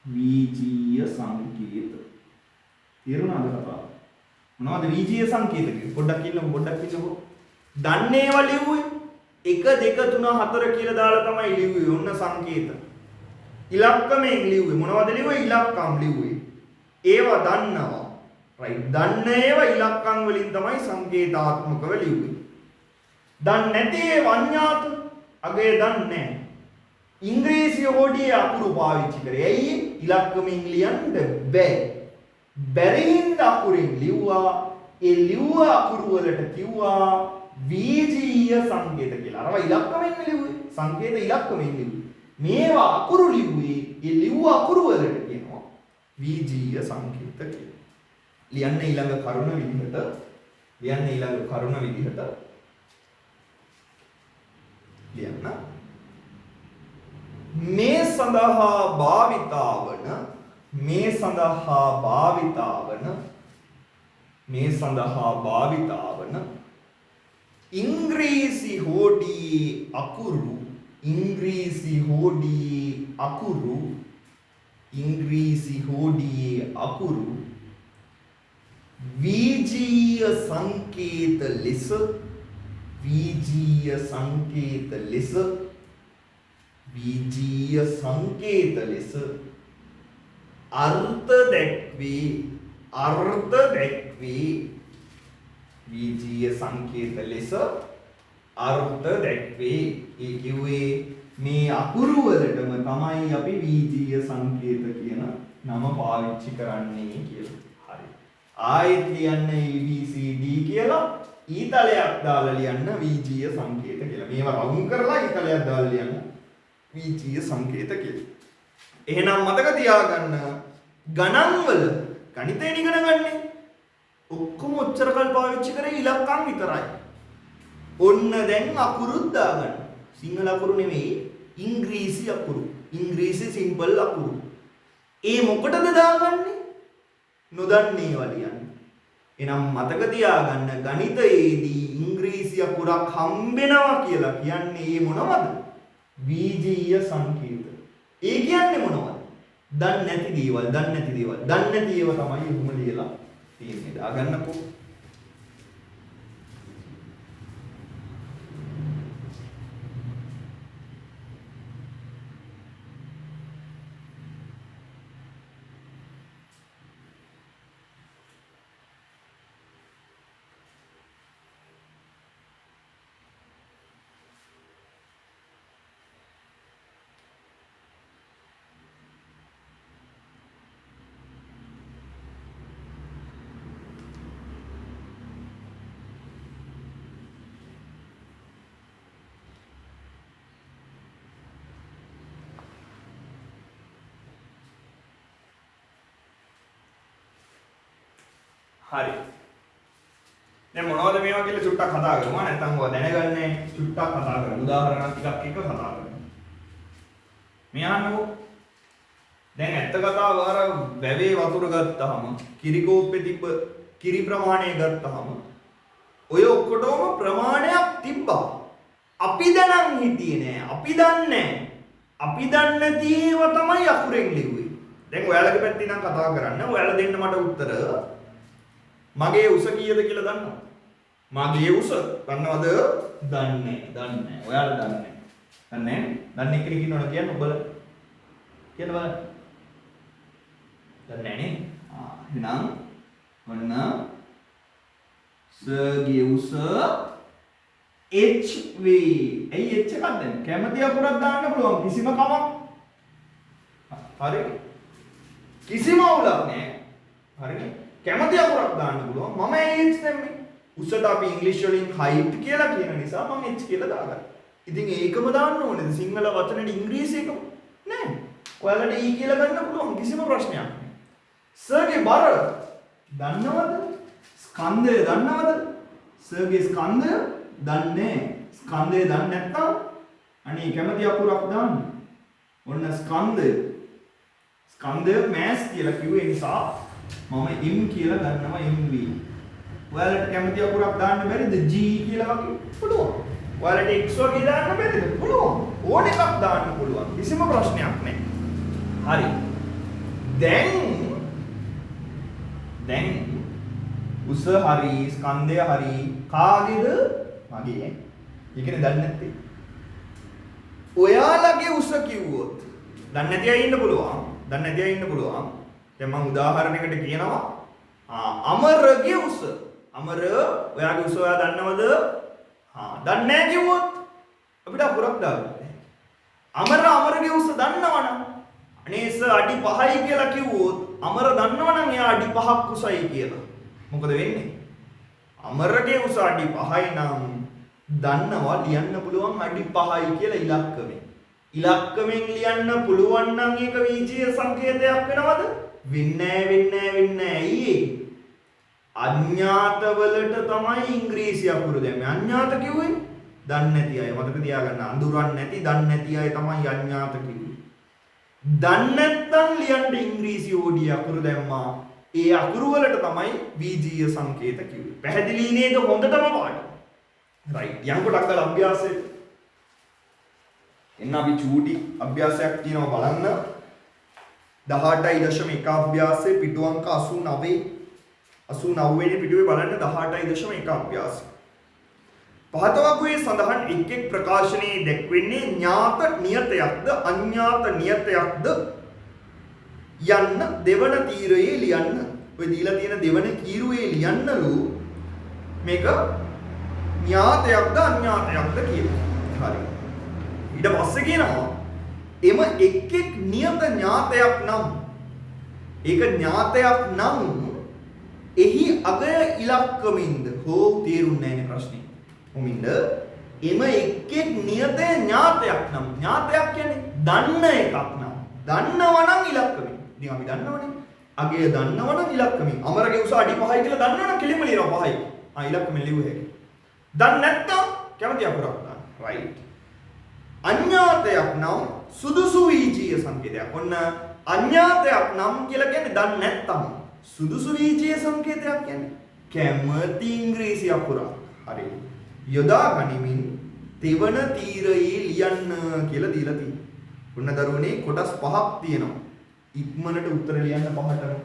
S1: වීජීය සංකේත. තේරුණාද කතාව? මොනවද වීජීය සංකේත කියන්නේ? පොඩ්ඩක් ඉන්නකො. දන්නේව ලිව්වේ 1 2 3 4 කියලා දාලා තමයි ලිව්වේ. ඔන්න සංකේත. ඉලක්කමෙන් ලිව්වේ. මොනවද ලිව්වේ? ඉලක්කම් ලිව්වේ. ඒවා දන්නවා. right. දන්න ඒවා ඉලක්කම් වලින් තමයි සංකේතාත්මකව ලිව්වේ. දන්නේ නැති ඒවා අඥාත. අගේ දන්නේ නැහැ. ඉංග්‍රීසි හෝඩියේ අකුරු පාවිච්චි කරේ. ඇයි? ඉලක්කමෙන් ලියන්න බෑ. බැරි හින්දා අකුරෙන් ලිව්වා. ඒ ලිව්ව අකුරු වලට කිව්වා වීජීය සංකේත කියලා. අරවා ඉලක්කමෙන් ලිව්වේ. සංකේත ඉලක්කමෙන් ලිව්වේ. මේවා අකුරු ලිව්වේ ඒ ලිව්ව අකුරු වලට කියනවා වීජීය සංකේත කියලා. ලියන්න ඊළඟ කරුණ විදිහට ලියන්න. මේ සඳහා භාවිතාවන ඉංග්‍රීසි හෝඩියේ අකුරු වීජීය සංකේත ලෙස අර්ථ දැක්වේ වීජීය සංකේත ලෙස අර්ථ දැක්වේ. ඒ කිව්වේ මේ අකුරු වලටම තමයි අපි වීජීය සංකේත කියන නම පාවිච්චි කරන්නේ කියලා. හරි. ආයෙත් ලියන්න ABCD කියලා ඊතලයක් දාලා ලියන්න වීජීය සංකේත කියලා. මේවා රවුම් කරලා ඊතලයක් දාලා ලියන්න වීජීය සංකේත කියලා. එහෙනම් මතක තියාගන්න ගණන් වල ගණිතයෙන් ඉගෙන ගන්නේ ඔක්කොම ඔච්චර කල් පාවිච්චි කරේ ඉලක්කම් විතරයි. ඔන්න දැන් අකුරුත් දාගන්න. සිංහල අකුරු නෙමෙයි ඉංග්‍රීසි අකුරු. ඉංග්‍රීසි සිම්පල් අකුරු. ඒ මොකටද දාගන්නේ? නොදන්නේ ඒවා ලියන්න. එහෙනම් මතක තියාගන්න ගණිතයේදී ඉංග්‍රීසි අකුරක් හම්බෙනවා කියලා කියන්නේ ඒ මොනවද? වීජීය සංකේත. ඒ කියන්නේ මොනවද? දන්නේ නැති දේවල්. දන්නේ නැති ඒවා තමයි උඹ ලියලා තියෙන්නේ. දාගන්නකෝ. හරි. දැන් මොනවද මේවා කියලා චුට්ටක් කතා කරමු. නැත්නම් ඔය දැනගන්නේ චුට්ටක් කතා කරමු. උදාහරණ ටිකක් එක කතා කරමු. මේ අහන්නකෝ. දැන් ඇත්ත කතාව අර වැවේ වතුර ගත්තාම කිරි කෝප්පේ තිබ්බ කිරි ප්‍රමාණය ගත්තාම ඔය ඔක්කොටම ප්‍රමාණයක් තිබ්බා. අපි දැනන් හිටියේ නෑ. අපි දන්නේ තියෙව තමයි අකුරෙන් ලිව්වේ. දැන් ඔයාලගේ පැත්තේ නම් කතා කරන්න. ඔයාලා දෙන්න මට උත්තර. මගේ උස කීයද කියලා දන්නවද? මගේ උස දන්නවද? දන්නේ නැහැ. ඔයාලා දන්නේ නැහැ. දන්නේ කෙනෙක් ඉන්නවද කියන්න ඔබලා. කියන්න බලන්න. දන්නේ නැහැ නේ. එහෙනම් ඔන්න සගේ උස HV. ඇයි H එකක් දැන්? කැමති අකුරක් දාන්න පුළුවන් කිසිම කමක්. හරි. කිසිම අවුලක් නැහැ. හරිනේ. කැමති අකුරක් දාන්න පුළුවන්. මම H දැම්මේ. උසට අපි ඉංග්‍රීසි වලින් height කියලා කියන නිසා මම H කියලා දාගත්තා. ඉතින් ඒකම දාන්න ඕනේද? සිංහල වචනේ ඉංග්‍රීසි එකම නෑ. ඔයාලට E කියලා ගන්න පුළුවන් කිසිම ප්‍රශ්නයක් නෑ. සර්ගේ බර දන්නවද? ස්කන්ධය දන්නවද? සර්ගේ ස්කන්ධය දන්නේ. ස්කන්ධය දන්නේ නැත්නම් අනේ කැමති අකුරක් දාන්න. ඔන්න ස්කන්ධය. ස්කන්ධය mass කියලා කිව්වේ නිසා මම m කියලා ගන්නවා mv. ඔයාලට කැමති අකුරක් දාන්න බැරිද? g කියලා වගේ පුළුවන්. ඔයාලට x වගේ දාන්න බැරිද? පුළුවන්. ඕන එකක් දාන්න පුළුවන්. කිසිම ප්‍රශ්නයක් නැහැ. හරි. දැන් උස හරි ස්කන්ධය හරි කාගේද? මගේ. ඒකනේ දන්නේ නැත්තේ. ඔයාලගේ උස කිව්වොත් දන්නේ නැති අය ඉන්න පුළුවන්. දැන් මම උදාහරණයකට කියනවා අමරගේ උස. අමර ඔයාගේ උස ඔයා දන්නවද? දන්නේ නැහැ කිව්වොත් අපිට අකුරක් දාන්න බෑ. අමරගේ උස දන්නවනම් අනේ සර් අඩි 5යි කියලා කිව්වොත් අමර දන්නවනම් එයා අඩි 5ක් උසයි කියලා. මොකද වෙන්නේ? අමරගේ උස අඩි 5යි නම් දන්නවා ලියන්න පුළුවන් අඩි 5යි කියලා ඉලක්කමෙන්. ඉලක්කමෙන් ලියන්න පුළුවන් නම් ඒක බීජීය සංකේතයක් වෙනවද? වෙන්නේ නැහැ. ඇයි? අඥාත වලට තමයි ඉංග්‍රීසි අකුරු දැම්මේ. අඥාත කිව්වේ දන්නේ නැති අය. මතක තියාගන්න. අඳුරන්නේ නැති, දන්නේ නැති අය තමයි අඥාත කිව්වේ. දන්නේ නැත්නම් ලියන්න ඉංග්‍රීසි ඕඩිය අකුරු දැම්මා. ඒ අකුරු වලට තමයි බීජීය සංකේත කිව්වේ. පැහැදිලි නේද? හොඳටම පාඩම. රයිට්. යම් කොටක් ගල අභ්‍යාසය. එන්න අපි චූටි අභ්‍යාසයක් තියෙනවා බලන්න. 18.1 අභ්‍යාසයේ පිටු අංක 89 වෙනි පිටුවේ බලන්න 18.1 අභ්‍යාසය. පහත වගුවේ සඳහන් එක් ප්‍රකාශනයේ දැක්වෙන්නේ ඥාත නියතයක්ද අඥාත නියතයක්ද යන්න දෙවන තීරයේ ලියන්න. ඔය දීලා තියෙන දෙවන කීරුවේ ලියන්නලු මේක ඥාතයක්ද අඥාතයක්ද කියලා. හරි. ඊට පස්සේ කියනවා එම එක් නියත ඥාතයක් නම් ඒක ඥාතයක් නම් එහි අගය ඉලක්කමින්ද හෝ තේරුන්නේ නැහැ නේ ප්‍රශ්නේ. කොමින්ද එම එක් නියත ඥාතයක් නම් ඥාතයක් කියන්නේ දන්න එකක් නම් දන්නවා නම් ඉලක්කමින්. ඉතින් අපි දන්නවනේ අගය දන්නවා නම් ඉලක්කමින්. අමරගේ උස අඩි 5යි කියලා දන්නවා නම් කෙලින්ම ලියනවා 5යි. ඉලක්කමින් ලියුව හැකියි. දන්නේ නැත්නම් කැමති අකුරක් දාන්න. රයිට්. අඥාතයක් නම් සුදුසු වීජීය සංකේතයක්. ඔන්න අඥාතයක් නම් කියලා කියන්නේ දන්නේ නැත්නම් සුදුසු වීජීය සංකේතයක් කියන්නේ කැමති ඉංග්‍රීසි අකුරක්. හරි. යොදා ගනිමින් තෙවන තීරයේ ලියන්න කියලා දීලා තියෙනවා. ඔන්න දරුවනේ කොටස් 5ක් තියෙනවා. ඉක්මනට උත්තර ලියන්න පහටම.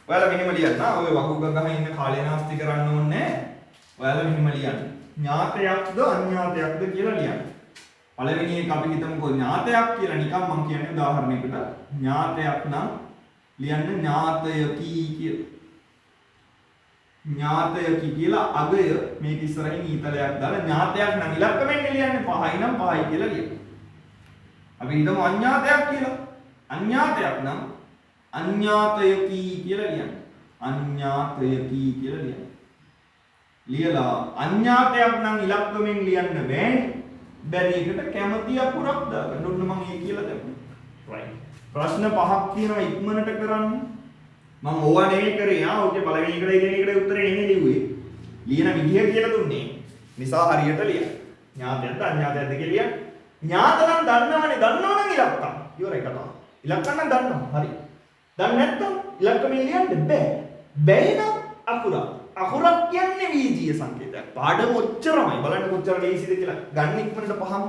S1: ඔයාලා මෙහෙම ලියන්න. ඔය වකුග ගහ ඉන්න කාලේ නාස්ති කරන්න ඕනේ නැහැ. ඔයාලා මෙහෙම ලියන්න. ඥාතයක්ද අඥාතයක්ද කියලා ලියන්න. පළවෙනි එක අපි හිතමුකෝ ඥාතයක් කියලා නිකන් මම කියන්නේ උදාහරණයකට. ඥාතයක් නම් ලියන්න ඥාතයකි කියලා. ඥාතයකි කියලා අගය මේක ඉස්සරහින් ඊතලයක් දාලා ඥාතයක් නම් ඉලක්කමෙන් ලියන්නේ 5යි නම් 5යි කියලා ලියන්න. අපි හිතමු අඥාතයක් කියලා. අඥාතයක් නම් අඥාතයකි කියලා ලියන්න. අඥාතයකි කියලා ලියන්න. ලියලා අඥාතයක් නම් ඉලක්කමෙන් ලියන්න බෑනේ. බැරි එකට කැමති අකුරක් දාගන්න. ඔන්න මම ඒ කියලා දැම්මා. රයිට්. ප්‍රශ්න 5ක් තියෙනවා ඉක්මනට කරන්න. මම ඕවා නෙමෙයි කරේ. ඔකේ පළවෙනි එකට දෙවෙනි එකට උත්තරේ නෙමෙයි ලිව්වේ. ලියන විදිය කියලා දුන්නේ. නිසා හරියට ලියන්න. ඥාතයක්ද අඥාතයක්ද කියලා ලියන්න. ඥාත නම් දන්නවනේ. දන්නවනම් ඉලක්කම්. ඉවරයි කතාව. ඉලක්කම් නම් දන්නවා. හරි. දන්නේ නැත්නම් ඉලක්කමෙන් ලියන්න බෑ. බැයි නම් අකුරක්. අකුරක් කියන්නේ වීජීය සංකේතයක්. පාඩම ඔච්චරමයි. බලන්න කොච්චර ලේසිද කියලා. ගන්න ඉක්මනට පහම.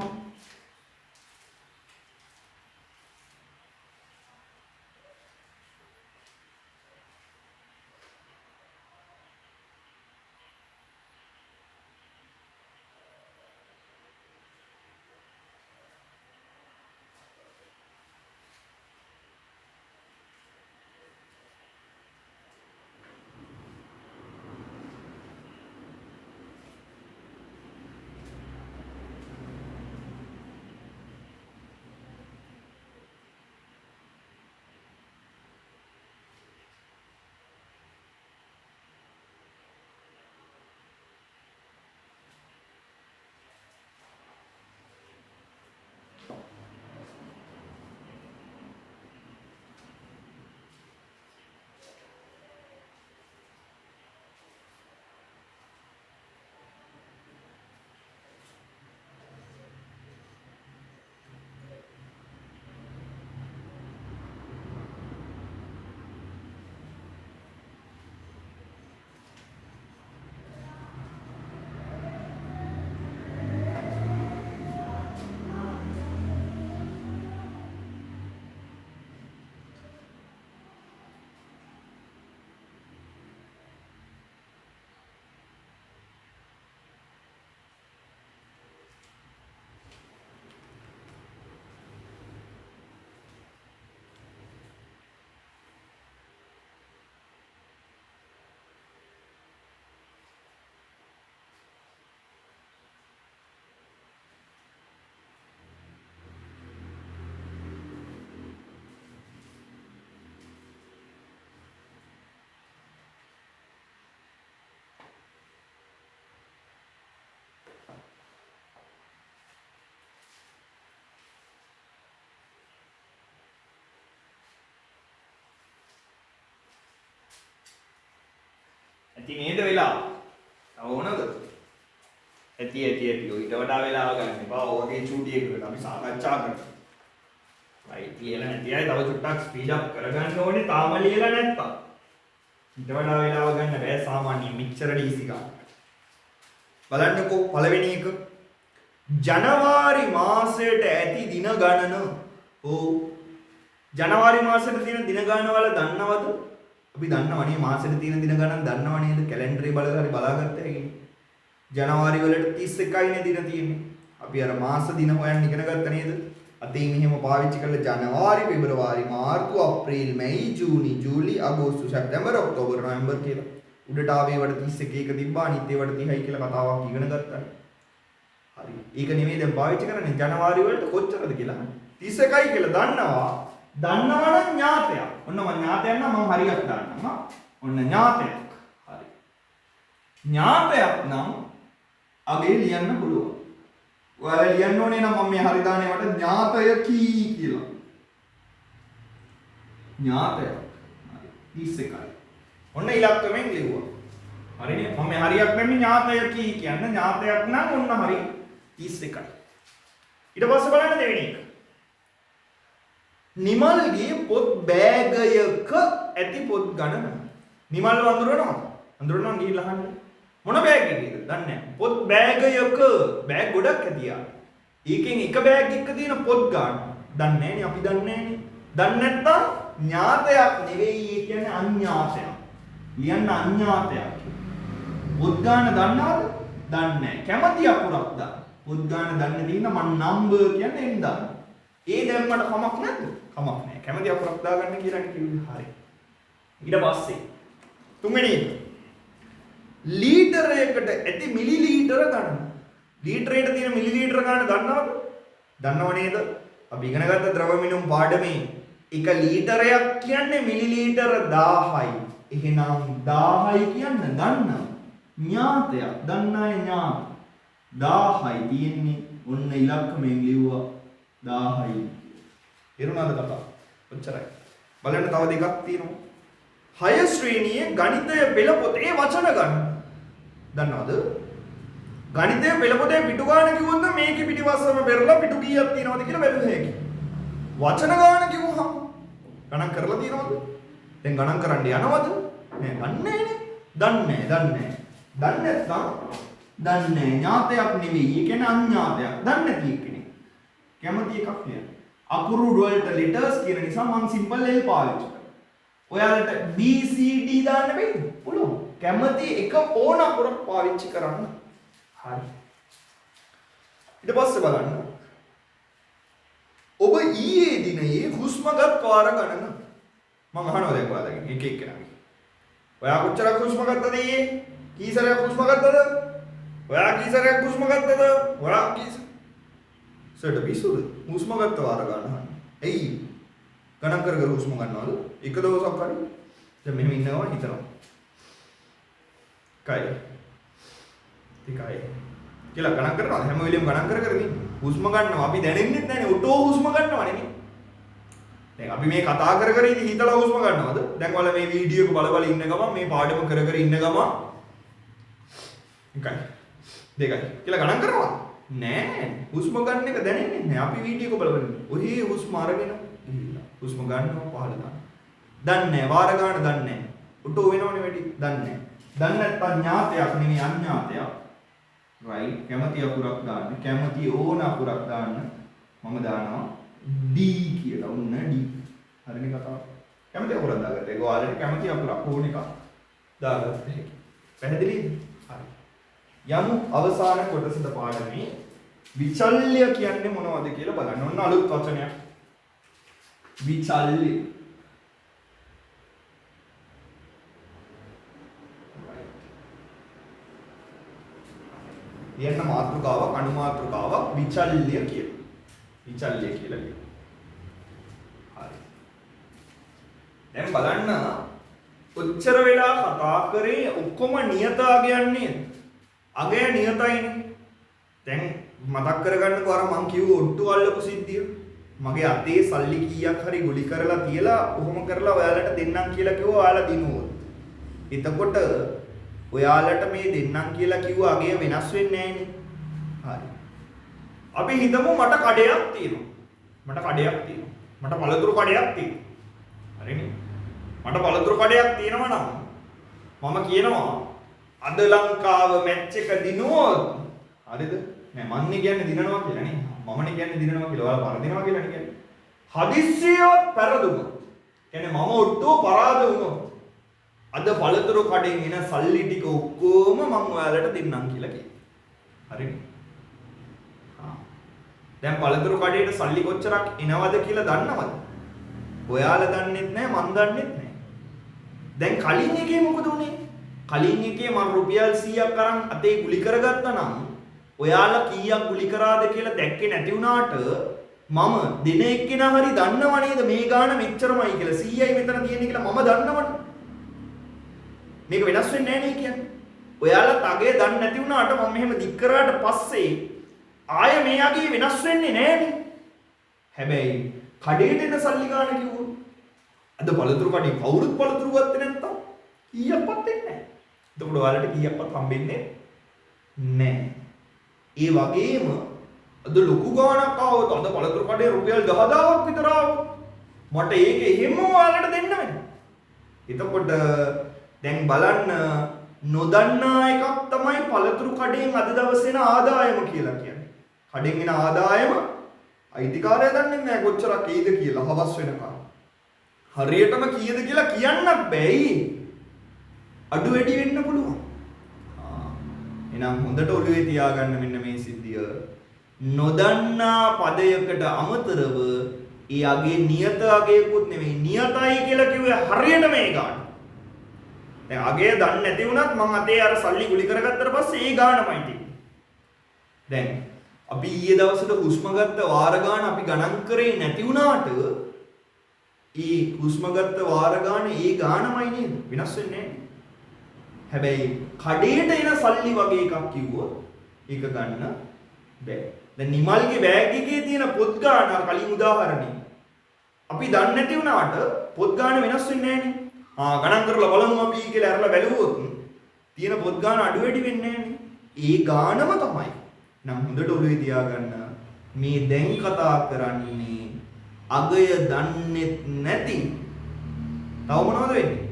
S1: ඇති නේද වෙලාව? තව ඕනද? ඇති ඊට වඩා වෙලාව ගන්න එපා. ඔයගේ චූටි එකකට අපි සාකච්ඡා කරමු. right ලියලා නැති අය තව චුට්ටක් ස්පීඩ් අප් කරගන්න ඕනේ. තාම ලියලා නැත්තම්. ඊට වඩා වෙලාව ගන්න බෑ සාමාන්‍යයෙන් මෙච්චර DC ගන්න. බලන්නකෝ පළවෙනි එක ජනවාරි මාසයට ඇති දින ගණන. ඕ ජනවාරි මාසෙට තියෙන දින ගණන වල දන්නවද? අපි දන්නවනේ මාසෙට තියෙන දින ගණන් දන්නව නේද? කැලෙන්ඩරේ බලලා හරි බලාගත්ත හැකි. ජනවාරි වලට 31 නේ දින තියෙන්නේ. අපි අර මාස දින හොයන්න ඉගෙන ගත්ත නේද? අතේ මෙහෙම පාවිච්චි කරලා ජනවාරි, පෙබරවාරි, මාර්තු, අප්‍රේල්, මැයි, ජූනි, ජූලි, අගෝස්තු, සැප්තැම්බර්, ඔක්තෝබර්, නොවැම්බර් කියලා. උඩට ආවේ වට 31 එක තිබ්බා, අනිත් ඒවට 30යි කියලා කතාවක් ඉගෙන ගත්තා. හරි. ඒක නෙමෙයි දැන් පාවිච්චි කරන්නේ ජනවාරි වලට කොච්චරද කියලා. 31යි කියලා දන්නවා. දන්නවනම් ඥාතයක්. ඔන්න මම ඥාතයක් නම් මම හරියට දාන්නම්. ඔන්න ඥාතයක්. හරි. ඥාතයක් නම් අගේ ලියන්න පුළුවන්. ඔයාලා ලියන්න ඕනේ නම් මම මේ හරි දාන්නේ වට ඥාතයකි කියලා. ඥාතයක්. හරි. 31යි. ඔන්න ඉලක්කමෙන් ලියුවා. හරිනේ. මම මේ හරියක් නෙමෙයි ඥාතයකි කියන්නේ ඥාතයක් නම් ඔන්න හරි 31යි. ඊට පස්සේ බලන්න දෙවෙනි එක. නිමල්ගේ පොත් බෑගයක ඇති පොත් ගණන. නිමල් වඳුරනවා. වඳුරනවා ගිහිල්ලා අහන්න. මොන බෑග් එකේද? දන්නේ නැහැ. පොත් බෑගයක බෑග් ගොඩක් ඇතියා. ඒකෙන් එක බෑග් එකක තියෙන පොත් ගන්න. දන්නේ නැහැ නේ අපි දන්නේ නැහැ නේ. දන්නේ නැත්තම් ඥාතයක් නෙවෙයි ඒ කියන්නේ අඥාතයක්. ලියන්න අඥාතයක්. පොත් ගන්න දන්නවද? දන්නේ නැහැ. කැමති අකුරක් දාන්න. පොත් ගන්න දන්නේ තියෙන මම නම්බර් කියන්නේ එන්න දාන්න. ඒ දැම්මට කමක් නැද්ද? කමක් නැහැ. කැමති අකුරක් දාගන්න කියලානේ කිව්වේ. හරි. ඊට පස්සේ තුන්වෙනි එක. ලීටරයකට ඇති මිලිලීටර ගණන. ලීටරයට තියෙන මිලිලීටර ගණන දන්නවද? දන්නව නේද? අපි ඉගෙන ගත්ත ද්‍රව මිනුම් පාඩමේ 1 ලීටරයක් කියන්නේ මිලිලීටර 1000යි. එහෙනම් 1000යි කියන්න දන්න ඥාතයක්. දන්නයි ඥාත. 1000යි තියෙන්නේ ඔන්න ඉලක්කමෙන් ලිව්වා 1000යි. ඉරුණාද කතාව? ඔච්චරයි. බලන්න තව දෙකක් තියෙනවා. 6 ශ්‍රේණියේ ගණිතය පෙළ පොතේ වචන ගන්න. දන්නවද? ගණිතය පෙළ පොතේ පිටු ගන්න කිව්වොත් නම් මේකේ පිටිපස්සම පෙරලා පිටු කීයක් තියෙනවද කියලා බැලුව හැකියි. වචන ගන්න කිව්වහම ගණන් කරලා තියෙනවද? දැන් ගණන් කරන්න යනවද? නෑ, දන්නේ නෑනේ. දන්නේ නැත්නම් දන්නේ ඥාතයක් නෙවෙයි. ඒ කියන්නේ අඥාතයක්. දන්නේ නැති කෙනෙක්. කැමති එකක් නෑ. අකුරු වලට letters කියන නිසා මම simple L පාවිච්චි කරනවා. ඔයාලට B C D දාන්න බැයිද? පුළුවන්. කැමති එක ඕන අකුරක් පාවිච්චි කරන්න. හරි. ඊට පස්සේ බලන්න. ඔබ ඊයේ දිනයේ හුස්මගත් වාර ගණන. මම අහනවා දැන් ඔයාලගෙන් එක එක කෙනාගෙන්. ඔයා කොච්චරක් හුස්ම ගත්තද ඊයේ? කී සැරයක් හුස්ම ගත්තද? ඔයා කී සැරයක් හුස්ම ගත්තද? ඔයා කී සරට විසුරු හුස්ම ගත්ත වාර ගණන. එයි ගණන් කර කර හුස්ම ගන්නවද? එක දවසක් හරි. දැන් මෙහෙම ඉන්නවා හිතනවා. කයි. tikai. කියලා ගණන් කරනවා. හැම වෙලෙම ගණන් කර කර ඉන්නේ. හුස්ම ගන්නවා. අපි දැනෙන්නේ නැහැනේ. ඔටෝ හුස්ම ගන්නවා නෙමෙයි. දැන් අපි මේ කතා කර කර ඉඳි හිතලා හුස්ම ගන්නවද? දැන් ඔයාලා මේ වීඩියෝ එක බල බල ඉන්න ගමන් මේ පාඩම කර කර ඉන්න ගමන් එකයි දෙකයි කියලා ගණන් කරනවා. නෑ. හුස්ම ගන්න එක දැනෙන්නේ නැහැ. අපි වීඩියෝ එක බල බල ඉන්නේ. ඔහේ හුස්ම අරගෙන හුස්ම ගන්නවා පහළ දාන්න. දන්නේ නැහැ. වාර ගන්න දන්නේ නැහැ. ඔටෝ වෙනවනේ වැඩි. දන්නේ නැහැ. දන්නේ නැත්නම් ඥාතයක් නෙමෙයි අඥාතයක්. right. කැමති අකුරක් දාන්න. කැමති ඕන අකුරක් දාන්න. මම දානවා D කියලා. ඔන්න D. හරිනේ කතාව. කැමති අකුරක් දාගත්තා. ඒක ඔයාලට කැමති අකුරක් ඕන එකක් දාගත්ත හැකි. පැහැදිලිද? හරි. යමු අවසාන කොටසට පාඩමේ විචල්්‍ය කියන්නේ මොනවද කියලා බලන්න. ඔන්න අලුත් වචනයක්. විචල්්‍ය. යන්න මාතෘකාවක් අනුමාතෘකාවක් විචල්්‍ය කියලා. විචල්්‍ය කියලා කියනවා. හරි. දැන් බලන්න ඔච්චර වෙලා කතා කරේ ඔක්කොම නියතාගයන්නේ. අගය නියතයිනේ. දැන් මතක් කරගන්නකෝ අර මං කිව්ව ඔට්ටු අල්ලපු සිද්ධිය. මගේ අතේ සල්ලි කීයක් හරි ගුලි කරලා තියලා ඔහොම කරලා ඔයාලට දෙන්නම් කියලා කිව්වා ඔයාලා දිනුවොත්. එතකොට ඔයාලට මේ දෙන්නම් කියලා කිව්ව අගය වෙනස් වෙන්නේ නැහැනේ. හරි. අපි හිතමු මට කඩයක් තියෙනවා. මට පළතුරු කඩයක් තියෙනවා. හරිනේ. මට පළතුරු කඩයක් තියෙනවා නම් මම කියනවා අද ලංකාව මැච් එක දිනුවොත් හරිද? නෑ මන්නේ කියන්නේ දිනනවා කියලා නේ. මමනේ කියන්නේ දිනනවා කියලා. ඔයාලා පරදිනවා කියලා නේ කියන්නේ. හදිස්සියවත් පෙරදුනොත්. කියන්නේ මම ඔට්ටුව පරාද වුණොත් අද පළතුරු කඩෙන් එන සල්ලි ටික ඔක්කොම මම ඔයාලට දෙන්නම් කියලා කියනවා. හරිනේ. දැන් පළතුරු කඩේට සල්ලි කොච්චරක් එනවද කියලා දන්නවද? ඔයාලා දන්නෙත් නැහැ මන් දන්නෙත් නැහැ. දැන් කලින් එකේ මොකද උනේ? කලින් එකේ මම රුපියල් 100ක් අරන් අතේ ගුලි කරගත්තා නම් ඔයාලා කීයක් ගුලි කරාද කියලා දැක්කේ නැති වුණාට මම දින එක්කෙනා හරි දන්නව නේද මේ ගාණ මෙච්චරමයි කියලා 100යි මෙතන තියෙන්නේ කියලා මම දන්නවනේ. මේක වෙනස් වෙන්නේ නැහැ නේ කියන්නේ. ඔයාලා තගේ දන්නේ නැති වුණාට මම මෙහෙම දික් කරාට පස්සේ ආය මේ අගේ වෙනස් වෙන්නේ නැහනේ. හැබැයි කඩේට එන සල්ලි ගන්න කිව්වොත් අද පළතුරු කඩේ කවුරුත් පළතුරු ගත්තේ නැත්තම් කීයක්වත් දෙන්නේ නැහැ. එතකොට ඔයාලට කීයක්වත් හම්බෙන්නේ නැහැ. ඒ වගේම අද ලොකු ගාණක් ආවොත් අද පළතුරු කඩේ රුපියල් 10000ක් විතර ආවොත් මට ඒක එහෙම ඔයාලට දෙන්න වෙනවා. එතකොට දැන් බලන්න නොදන්නා එකක් තමයි පළතුරු කඩෙන් අද දවසේ එන ආදායම කියලා කියන්නේ. කඩෙන් එන ආදායම අයිතිකාරය දන්නේ නැහැ කොච්චරක් එයිද කියලා හවස් වෙනකම්. හරියටම කීයද කියලා කියන්නත් බෑයි. අඩු වැඩි වෙන්න පුළුවන්. එහෙනම් හොඳට ඔළුවේ තියාගන්න මෙන්න මේ සිද්ධිය. නොදන්නා පදයකට අමතරව ඒ අගේ නියත අගයකුත් නෙමෙයි නියතයි කියලා කිව්වේ හරියට මේ ගාන. දැන් අගය දන්නේ නැති වුණත් මම අතේ අර සල්ලි ගුලි කරගත්තට පස්සේ ඒ ගානමයි තියෙන්නේ. දැන් අපි ඊයේ දවසට හුස්ම ගත්ත වාර ගාන අපි ගණන් කරේ නැති වුණාට ඒ හුස්ම ගත්ත වාර ගාන ඒ ගානමයි නේද? වෙනස් වෙන්නේ නැහැ. හැබැයි කඩේට එන සල්ලි වගේ එකක් කිව්වොත් ඒක ගන්න බෑ. දැන් නිමල්ගේ බෑග් එකේ තියෙන පොත් ගාන කලින් උදාහරණේ අපි දන්නේ නැති වුණාට පොත් ගාන වෙනස් වෙන්නේ නැහනේ. ගණන් කරලා බලමු අපි කියලා අරලා බැලුවොත් තියෙන පොත් ගාන අඩු වැඩි වෙන්නේ නැහනේ. ඒ ගානම තමයි. නම් හොඳට ඔළුවේ තියාගන්න මේ දැන් කතා කරන්නේ අගය දන්නේ නැති. තව මොනවද වෙන්නේ?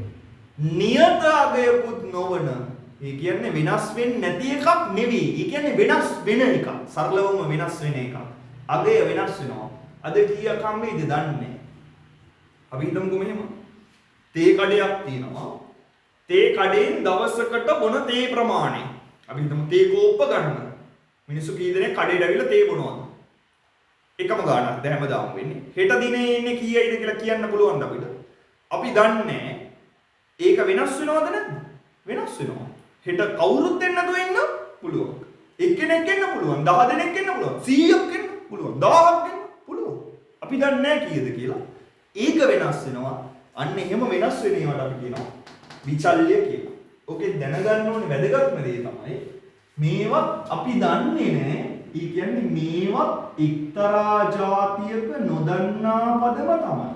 S1: නියත අගයකුත් නොවන. ඒ කියන්නේ වෙනස් වෙන්නේ නැති එකක් නෙවෙයි. ඒ කියන්නේ වෙනස් වෙන එකක්. සරලවම වෙනස් වෙන එකක්. අගය වෙනස් වෙනවා. අද කීයක් හම්බෙයිද දන්නේ නැහැ. අපි හිතමුකෝ මෙහෙම. තේ කඩයක් තියෙනවා. තේ කඩෙන් දවසකට බොන තේ ප්‍රමාණය. අපි හිතමු තේ කෝප්ප ගන්න. මිනිස්සු කී දෙනෙක් කඩේට ඇවිල්ලා තේ බොනවද? එකම ගාණක් දැන් හැමදාම වෙන්නේ. හෙට දිනේ ඉන්නේ කීයයිද කියලා කියන්න පුළුවන්ද අපිට? අපි දන්නේ ඒක වෙනස් වෙනවද නැද්ද? වෙනස් වෙනවා. හෙට කවුරුත් එන්න නැතුව ඉන්න පුළුවන්. එක්කෙනෙක් එන්න පුළුවන්, 10 දෙනෙක් එන්න පුළුවන්, 100ක් එන්න පුළුවන්, 1000ක් එන්න පුළුවන්. අපි දන්නේ නැහැ කීයද කියලා. ඒක වෙනස් වෙනවා. අන්න එහෙම වෙනස් වෙන ඒවාට අපි කියනවා විචල්්‍ය කියලා. ඕකේ දැනගන්න ඕනේ වැදගත්ම දේ තමයි මේවත් අපි දන්නේ නැහැ. ඒ කියන්නේ මේවත් එක්තරා જાතියක නොදන්නා පදම තමයි.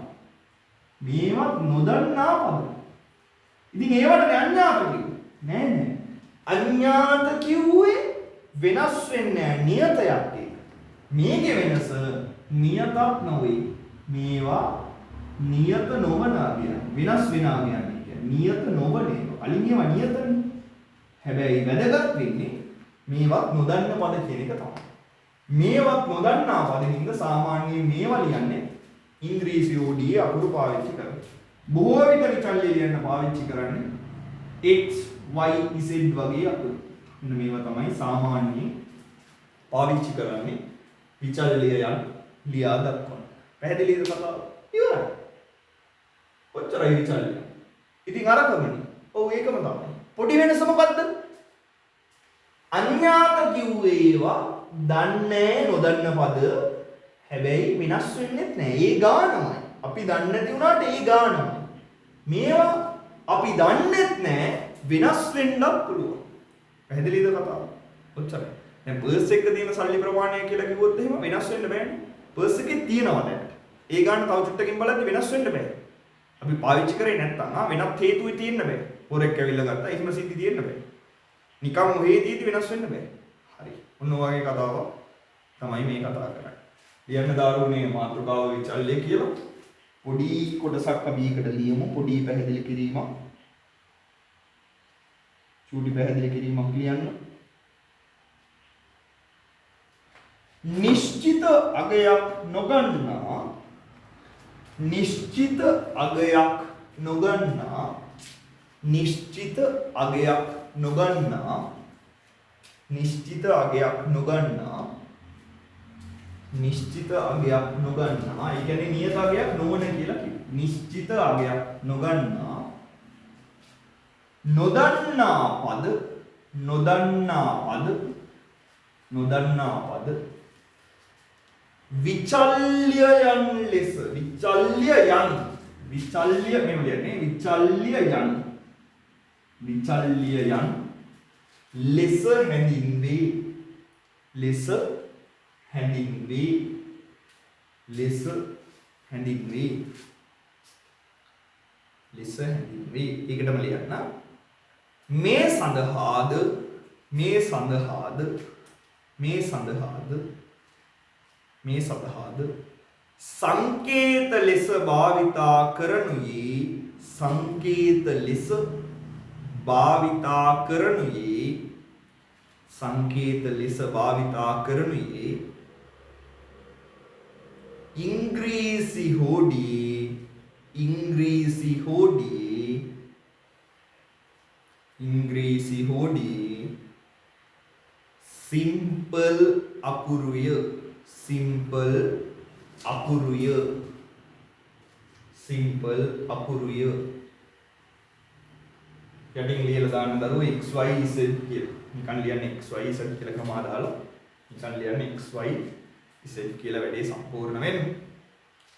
S1: මේවත් නොදන්නා පද. ඉතින් ඒවට අඥාත කිව්වේ නෑ. අඥාත කිව්වේ වෙනස් වෙන්නේ නැහැ නියතයක් ඒක. මේකේ වෙනස නියතක් නොවේ. මේවා නියත නොවන ආගයන් වෙනස් වෙන ආගයන් කියන්නේ නියත නොවන ඒවා. අලින් ඒවා නියතනේ. හැබැයි වැදගත් වෙන්නේ මේවත් නොදන්න පද කියන එක තමයි. මේවත් නොදන්නා පදින්ද සාමාන්‍යයෙන් මේවා ලියන්නේ ඉංග්‍රීසි ඕඩියේ අකුරු පාවිච්චි කරලා. බොහෝ විට විචල්්‍ය ලියන්න පාවිච්චි කරන්නේ x y z වගේ අකුරු. මෙන්න මේවා තමයි සාමාන්‍යයෙන් පාවිච්චි කරන්නේ විචල්්‍ය යන ලියා දක්වන්න. පැහැදිලිද කතාව? ඉවරයි. ඔච්චරයි විචල්්‍ය. ඉතින් අරකමනේ. ඔව් ඒකම තමයි. පොඩි වෙනස මොකද්ද? අඥාත කිව්වේ ඒවා දන්නේ නොදන්න පද හැබැයි වෙනස් වෙන්නේ නැහැ. ඒ ගානමයි. අපි දන්නේ නැති වුණාට ඒ ගානමයි. මේවා අපි දන්නේත් නැහැ වෙනස් වෙන්නත් පුළුවන්. පැහැදිලිද කතාව? ඔච්චරයි. දැන් පර්ස් එකක තියෙන සල්ලි ප්‍රමාණය කියලා කිව්වොත් එහෙම වෙනස් වෙන්න බෑනේ. පර්ස් එකේ තියෙනවා දැන්. ඒ ගාන තව චුට්ටකින් බලද්දි වෙනස් වෙන්න බෑ. අපි පාවිච්චි කරේ නැත්නම් වෙනත් හේතුයි තියෙන්න බෑ. හොරෙක් ඇවිල්ලා ගත්තා එහෙම සිද්ධි තියෙන්න බෑ. නිකම් ඔහේදීදී වෙනස් වෙන්න බෑ. හරි. ඔන්න ඔයගේ කතාවක් තමයි මේ කතා කරන්නේ. ලියන්න දාරුනේ මාතෘකාව විචල්්‍ය කියලා. පොඩි කොටසක් අපි එකට ලියමු. පොඩි පැහැදිලි කිරීමක්. චූටි පැහැදිලි කිරීමක් ලියන්න. නිශ්චිත අගයක් නොගන්නා නිශ්චිත අගයක් නොගන්නා නිශ්චිත අගයක් නොගන්නා නිශ්චිත අගයක් නොගන්නා නිශ්චිත අගයක් නොගන්නා ඒ කියන්නේ නියත අගයක් නොවන කියලා කියනවා. නිශ්චිත අගයක් නොගන්නා නොදන්නා පද විචල්්‍යයන් ලෙස විචල්්‍යයන් මෙහෙම කියන්නේ විචල්්‍යයන් ලෙස හැඳින්වේ ලෙස හැඳින්වේ ඒකටම ලියන්න. මේ සඳහාද සංකේත ලෙස භාවිතා කරනුයේ ඉංග්‍රීසි හෝඩියේ සිම්පල් අකුරුය යටින් ලියලා දාන්න දරුවෝ xyz කියලා. නිකන් ලියන්නේ xyz කියලා කමා දාලා නිකන් ලියන්නේ xyz කියලා වැඩේ සම්පූර්ණ වෙන්නේ.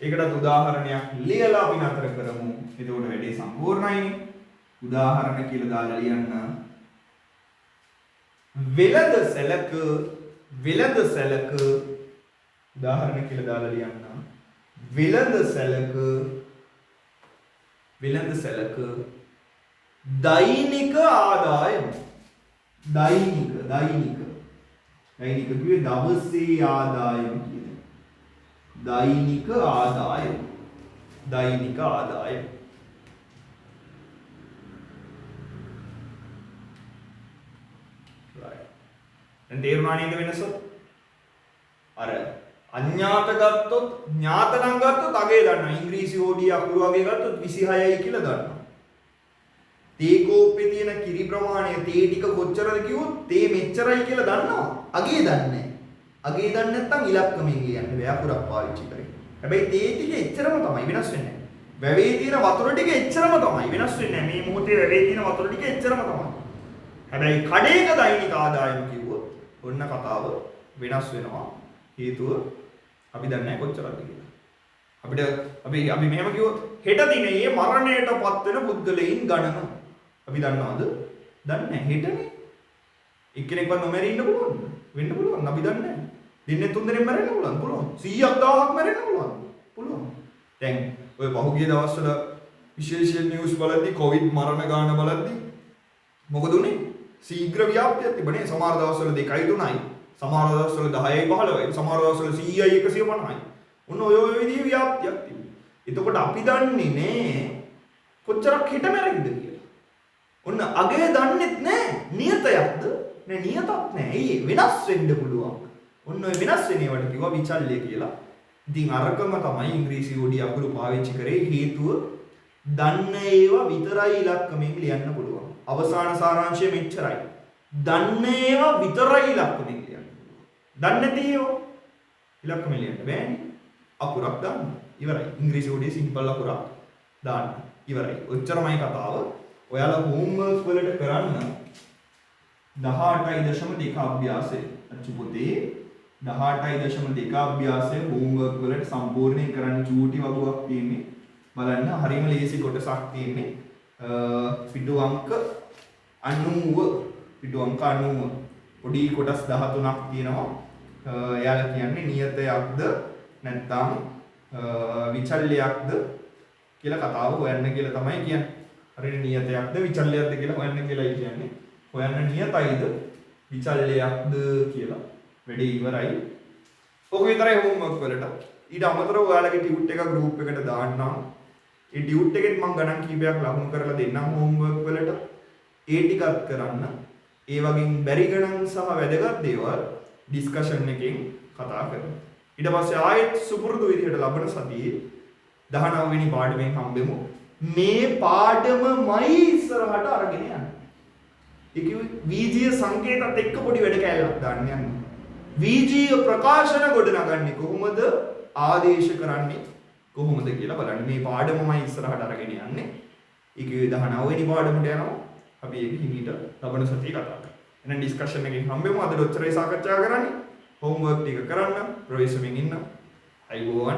S1: ඒකටත් උදාහරණයක් ලියලා අපි නතර කරමු. එතකොට වැඩේ සම්පූර්ණයිනේ. උදාහරණ කියලා දාලා ලියන්න. වෙළඳ සැලක උදාහරණ කියලා දාලා ලියන්න. වෙළඳ සැලක දෛනික ආදායම දෛනික කිව්වේ දවසේ ආදායම කියන දෛනික ආදායම right. දැන් තේරුණා නේද වෙනස? අර අඥාත ගත්තොත් ඥාත නම් ගත්තොත් අගේ ගන්නවා. ඉංග්‍රීසි හෝඩිය අකුරු වගේ ගත්තොත් 26යි කියලා ගන්නවා. තේ කෝප්පේ තියෙන කිරි ප්‍රමාණය තේ ටික කොච්චරද කිව්වොත් තේ මෙච්චරයි කියලා දන්නවා. අගේ දන්නේ නැත්නම් ඉලක්කමෙන් ලියන්න බෑ අකුරක් පාවිච්චි කරේ. හැබැයි තේ ටික එච්චරම තමයි වෙනස් වෙන්නේ. වැවේ තියෙන වතුර ටික එච්චරම තමයි වෙනස් වෙන්නේ. මේ මොහොතේ වැවේ තියෙන වතුර ටික එච්චරම තමයි. හැබැයි කඩේක දෛනික ආදායම කිව්වොත් ඔන්න කතාව වෙනස් වෙනවා. හේතුව අපි දන්නේ නැහැ කොච්චරද කියලා. අපිට අපි මෙහෙම කිව්වොත් හෙට දිනේ මරණයටපත් වෙන පුද්ගලයන් ගණන අපි දන්නවද? දන්නේ නැහැ. හෙටනේ එක්කෙනෙක්වත් නොමැරී ඉන්න පුළුවන්ද? වෙන්න පුළුවන්. අපි දන්නේ නැහැ. දිනේ 3 දෙනෙක් මැරෙන්න පුළුවන්. 100ක් 1000ක් මැරෙන්න පුළුවන්. දැන් ඔය පහුගිය දවස්වල විශේෂ නිවුස් බලද්දී කොවිඩ් මරණ ගාන බලද්දී මොකද උනේ? ශීඝ්‍ර ව්‍යාප්තියක් තිබුණේ. සමහර දවස්වල 2යි 3යි, සමහර දවස්වල 10යි 15යි, සමහර දවස්වල 100යි 150යි. ඔන්න ඔය විදිහේ ව්‍යාප්තියක් තිබුණා. එතකොට අපි දන්නේ නැහැ කොච්චරක් හිට මැරෙයිද කියලා. ඔන්න අගේ දන්නෙත් නැහැ. නියතයක්ද? නෑ නියතක් නෑ. ඒ වෙනස් වෙන්න පුළුවන්. ඔන්න ඔය වෙනස් වෙන ඒවාට කිව්වා විචල්්‍ය කියලා. ඉතින් අරකම තමයි ඉංග්‍රීසි හෝඩිය අකුරු පාවිච්චි කරේ. හේතුව දන්න ඒවා විතරයි ඉලක්කමෙන් ලියන්න පුළුවන්. අවසාන සාරාංශය මෙච්චරයි. දන්න ඒවා විතරයි ඉලක්කමෙන් ලියන්න පුළුවන්. දන්නේ නැති ඒවා ඉලක්කමෙන් ලියන්න බෑනේ. අකුරක් දාන්න. ඉවරයි. ඉංග්‍රීසි හෝඩියේ සිම්පල් අකුරක් දාන්න. ඉවරයි. ඔච්චරමයි කතාව. ඔයාලා හෝම්වර්ක් වලට කරන්න 18.2 අභ්‍යාසය. අච්චු පොතේ 18.2 අභ්‍යාසය හෝම්වර්ක් වලට සම්පූර්ණයෙන් කරන්න චූටි වගුවක් තියෙන්නේ. බලන්න හරියම ලේසි කොටසක් තියෙන්නේ. පිටු අංක 90 පොඩි කොටස් 13ක් තියෙනවා. එයාලා කියන්නේ නියතයක්ද නැත්නම් විචල්්‍යයක්ද කියලා කතාව හොයන්න කියලා තමයි කියන්නේ. හරියට නියතයක්ද විචල්්‍යයක්ද කියලා හොයන්න කියලායි කියන්නේ. හොයන්න නියතයිද විචල්‍යයක්ද කියලා. වැඩේ ඉවරයි. ඔක විතරයි හෝම්වර්ක් වලට. ඊට අමතරව ඔයාලගේ ටියුට් එක ගෲප් එකට දාන්නම්. ඒ ටියුට් එකෙත් මම ගණන් කීපයක් ලකුණු කරලා දෙන්නම් හෝම්වර්ක් වලට. ඒ ටිකත් කරන්න. ඒ වගේ බැරි ගණන් සහ වැදගත් දේවල් ඩිස්කෂන් එකෙන් කතා කරමු. ඊට පස්සේ ආයෙත් සුපුරුදු විදිහට ලබන සතියේ 19 වෙනි පාඩමෙන් හම්බෙමු. මේ පාඩමමයි ඉස්සරහට අරගෙන යන්න. ඒක වීජීය සංකේතات එක්ක පොඩි වැඩ කැලලක් දාන්න යන්න. වීජීය ප්‍රකාශන ගොඩනගන්නේ කොහොමද? ආදේශ කරන්නේ කොහොමද කියලා බලන්න. මේ පාඩමමයි ඉස්සරහට අරගෙන යන්නේ. ඒක 19 වෙනි පාඩමට යනවා. අපි ඒක හිමීට ලබන සතියේ කතා කරමු. එහෙනම් ඩිස්කෂන් එකකින් හම්බෙමු. අද ඔච්චරයි සාකච්ඡා කරන්නේ. හෝම්වර්ක් ටික කරන්න ප්‍රවේශමෙන් ඉන්න. අයිබෝවන්.